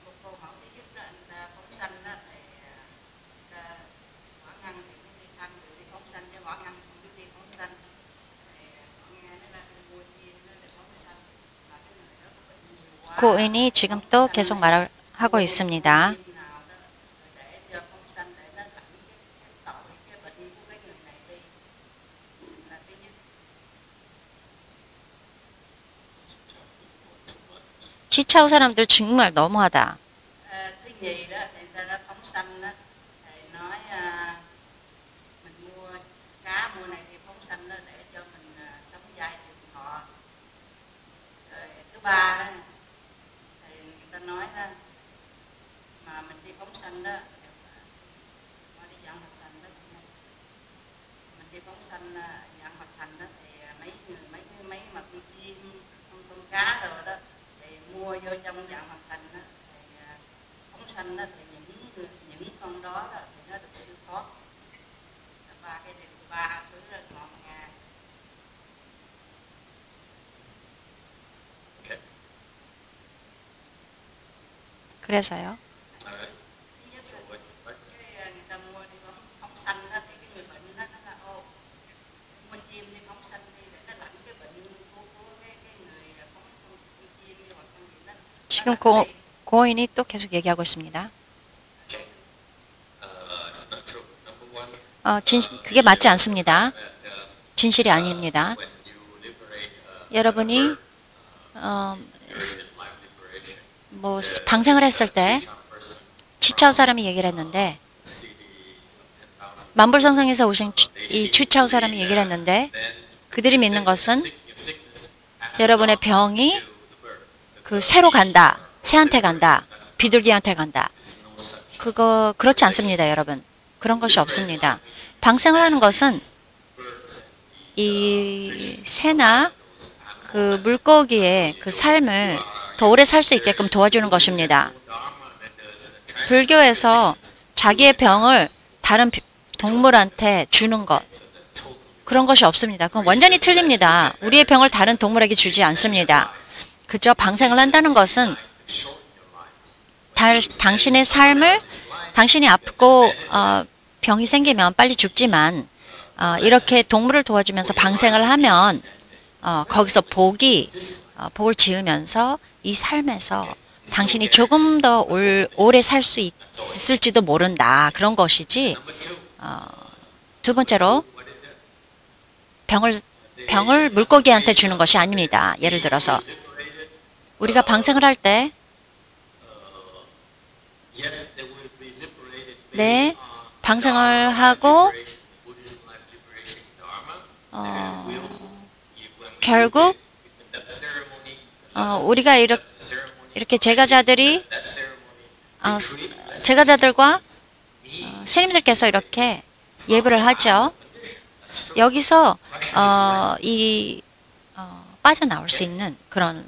Một câu hỏi thứ nhất là anh ta phóng sanh đó thì ta quả ngăn thì mới đi tham dự đi phóng sanh, chứ quả ngăn không biết đi phóng sanh. Thì họ nghe nó ra đi mua chiên nó để phóng sanh, mà cái người đó có bệnh nhiều quá. 고인이 지금 또 계속 말을 하고 있습니다. Chim nào đó để cho phóng sanh để nó lãnh cái tội cái bệnh của cái người này đi là thứ nhất. 지차우 사람들 정말 너무하다. Thứ nhì đó thì người ta đã phóng sanh đó thì nói mình mua cá mua này thì phóng sanh đó để cho mình sống dài trường thọ. Rồi thứ ba đó thì người ta nói đó mà mình đi phóng sanh đó mà đi dạng hoạt thành đó mình đi phóng sanh dạng hoạt thành đó thì mấy mà con chim con cá rồi đó thì mua vô trong dạng hoạt thành đó thì phóng sanh đó thì những con đó thì nó được siêu thoát. Ba cái điều ba thứ là ngọn ngà. Okay. 그래서요. All right. Thứ nhất So là what? cái người ta mua đi phóng sanh đó thì cái người bệnh đó nó là mua chim đi phóng sanh đi để nó lãnh cái bệnh của cái người phóng con chim đi hoặc con gì đó. 지금 고인이 또 계속 얘기하고 있습니다. Okay. It's not true. Number one. 그게 맞지 않습니다. That, 진실이 아닙니다. when you liberate 여러분이 area of life liberation, 뭐 방생을 했을 때 person, 치차우 사람이 얘기를 했는데 CD of 10,000, 만불성성에서 오신 이 추차우 사람이 얘기를 했는데 then 그들이 믿는 것은 your sickness passes 여러분의 on 병이 to the bird. 그 새로 간다, 새한테 간다, 비둘기한테 간다. There's no such 그거 그렇지 않습니다, 여러분. 그런 것이 없습니다. 방생을 하는 것은 birds and 이 새나 그 물고기의 그 삶을 더 오래 살 수 있게끔 도와주는 것입니다. Dharma that does a 불교에서 자기의 병을 다른 동물한테 주는 것, 그런 것이 없습니다. 그건 완전히 틀립니다. 우리의 병을 다른 동물에게 주지 않습니다. 그저 방생을 한다는 것은 당신의 삶을, 당신이 아프고 병이 생기면 빨리 죽지만 이렇게 동물을 도와주면서 방생을 하면 거기서 복을 지으면서 이 삶에서 당신이 조금 더 오래 살 수 있을지도 모른다. 그런 것이지. 두 번째로 병을 물고기한테 주는 것이 아닙니다. 예를 들어서 우리가 방생을 할 때 네, 방생을 하고 결국 우리가 이렇게 제가자들과 스님들께서 이렇게 예불을 하죠. 여기서 빠져나올 수 있는 그런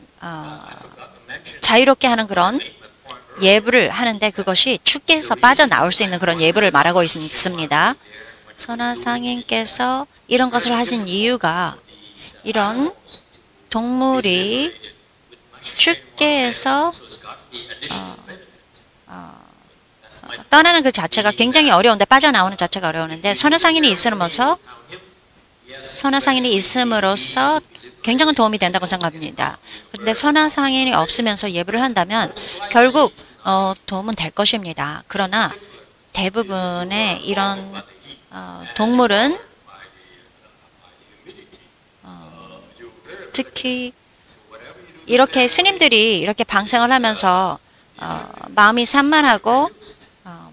자유롭게 하는 그런 예불을 하는데 그것이 축계에서 빠져나올 수 있는 그런 예불을 말하고 있습니다. 선하상인께서 이런 것을 하신 이유가 이런 동물이 축계에서 떠나는 그 자체가 굉장히 어려운데 빠져나오는 자체가 어려운데 선하상인이 있음으로써 굉장한 도움이 된다고 생각합니다. 그런데 선하상인이 없으면서 예불을 한다면 결국 도움은 될 것입니다. 그러나 대부분의 이런 동물은 특히 이렇게 스님들이 이렇게 방생을 하면서 마음이 산만하고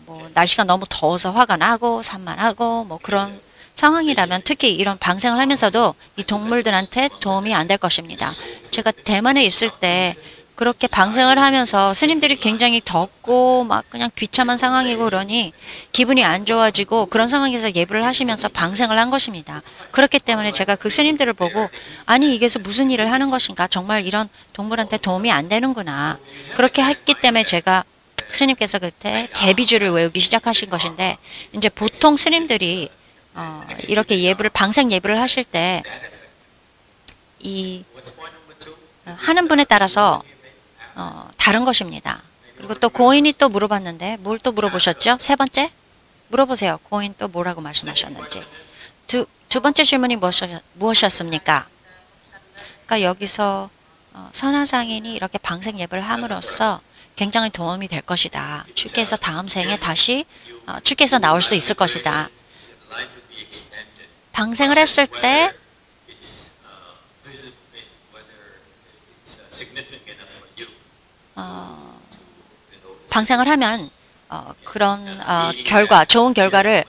뭐 날씨가 너무 더워서 화가 나고 산만하고 뭐 그런 상황이라면 특히 이런 방생을 하면서도 이 동물들한테 도움이 안 될 것입니다. 제가 대만에 있을 때 그렇게 방생을 하면서 스님들이 굉장히 덥고 막 그냥 비참한 상황이고 그러니 기분이 안 좋아지고 그런 상황에서 예불을 하시면서 방생을 한 것입니다. 그렇기 때문에 제가 그 스님들을 보고 아니 이게서 무슨 일을 하는 것인가 정말 이런 동물한테 도움이 안 되는구나 그렇게 했기 때문에 제가 스님께서 그때 대비주를 외우기 시작하신 것인데 이제 보통 스님들이 이렇게 방생 예불을 하실 때 하는 분에 따라서 다른 것입니다. 그리고 또 고인이 또 물어봤는데 뭘 또 물어보셨죠? 세 번째? 물어보세요. 고인 또 뭐라고 말씀하셨는지. 두 번째 질문이 무엇이었습니까? 그러니까 여기서 선하상인이 이렇게 방생 예불을 함으로써 굉장히 도움이 될 것이다. 축계에서 다음 생에 다시 축계에서 나올 수 있을 것이다. 방생을 했을 때 방생을 하면 그런 좋은 결과를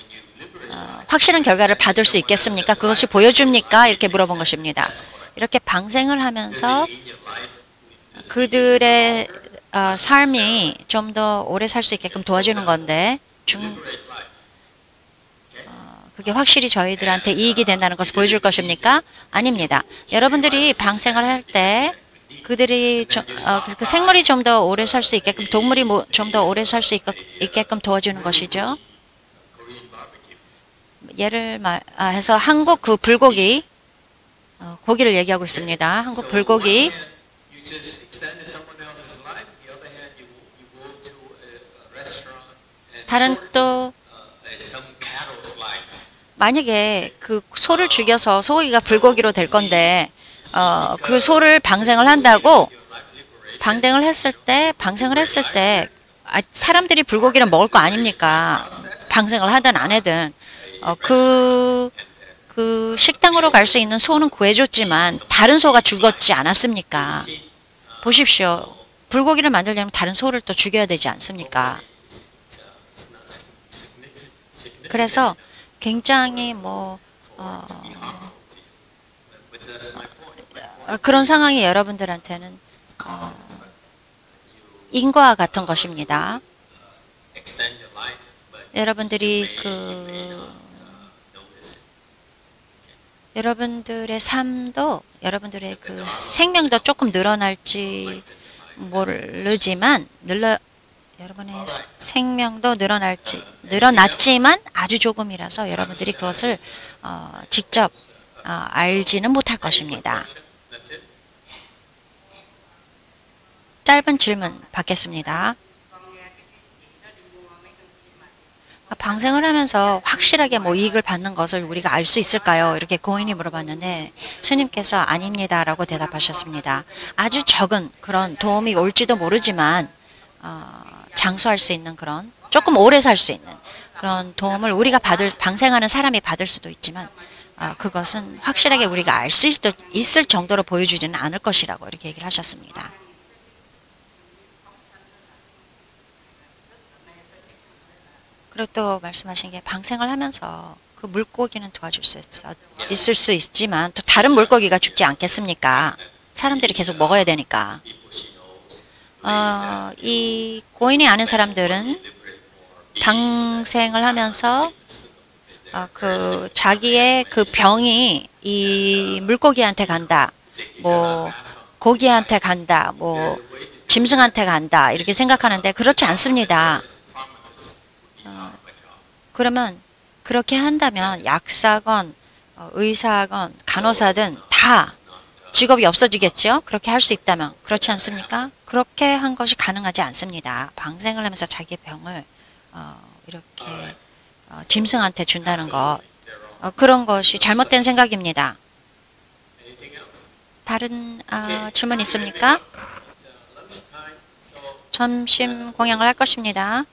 확실한 결과를 받을 수 있겠습니까? 그것이 보여줍니까? 이렇게 물어본 것입니다. 이렇게 방생을 하면서 그들의 삶이 좀 더 오래 살 수 있게끔 도와주는 건데 그게 확실히 저희들한테 이익이 된다는 것을 보여줄 것입니까? 아닙니다. 여러분들이 방생을 할 때 그들이 그 생물이 좀 더 오래 살 수 있게끔 동물이 좀 더 오래 살 수 있게끔 도와주는 것이죠. 예를 해서 한국 그 불고기 고기를 얘기하고 있습니다. 한국 불고기 다른 또 만약에 그 소를 죽여서 소고기가 불고기로 될 건데 그 소를 방생을 한다고 방생을 했을 때 사람들이 불고기를 먹을 거 아닙니까? 방생을 하든 안 하든 그 식당으로 갈 수 있는 소는 구해줬지만 다른 소가 죽었지 않았습니까? 보십시오. 불고기를 만들려면 다른 소를 또 죽여야 되지 않습니까? 그래서 굉장히 그런 상황이 여러분들한테는 인과 같은 것입니다. 여러분들이 여러분들의 삶도 여러분들의 그 생명도 조금 늘어날지 모르지만 여러분의 생명도 늘어났지만 아주 조금이라서 여러분들이 그것을 직접 알지는 못할 것입니다. 짧은 질문 받겠습니다. 방생을 하면서 확실하게 뭐 이익을 받는 것을 우리가 알 수 있을까요? 이렇게 고인이 물어봤는데 스님께서 아닙니다라고 대답하셨습니다. 아주 적은 그런 도움이 올지도 모르지만 장수할 수 있는 그런 조금 오래 살 수 있는 그런 도움을 우리가 방생하는 사람이 받을 수도 있지만 그것은 확실하게 우리가 알 수 있을 정도로 보여주지는 않을 것이라고 이렇게 얘기를 하셨습니다. 그리고 또 말씀하신 게 방생을 하면서 그 물고기는 도와줄 수 있을 수 있지만 또 다른 물고기가 죽지 않겠습니까? 사람들이 계속 먹어야 되니까. 이 고인이 아는 사람들은 방생을 하면서 그 자기의 그 병이 이 물고기한테 간다, 뭐 고기한테 간다, 뭐 짐승한테 간다 이렇게 생각하는데 그렇지 않습니다. 그러면 그렇게 한다면 약사건 의사건 간호사든 다 직업이 없어지겠죠? 그렇게 할 수 있다면. 그렇지 않습니까? 그렇게 한 것이 가능하지 않습니다. 방생을 하면서 자기의 병을 이렇게 짐승한테 준다는 것, 그런 것이 잘못된 생각입니다. 다른 질문 있습니까? 점심 공양을 할 것입니다.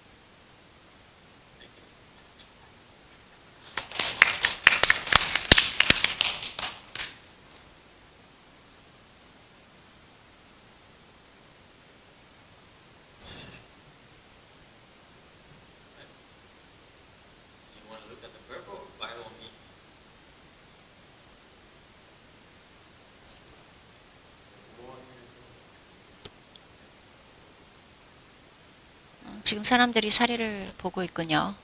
지금 사람들이 사리를 보고 있군요.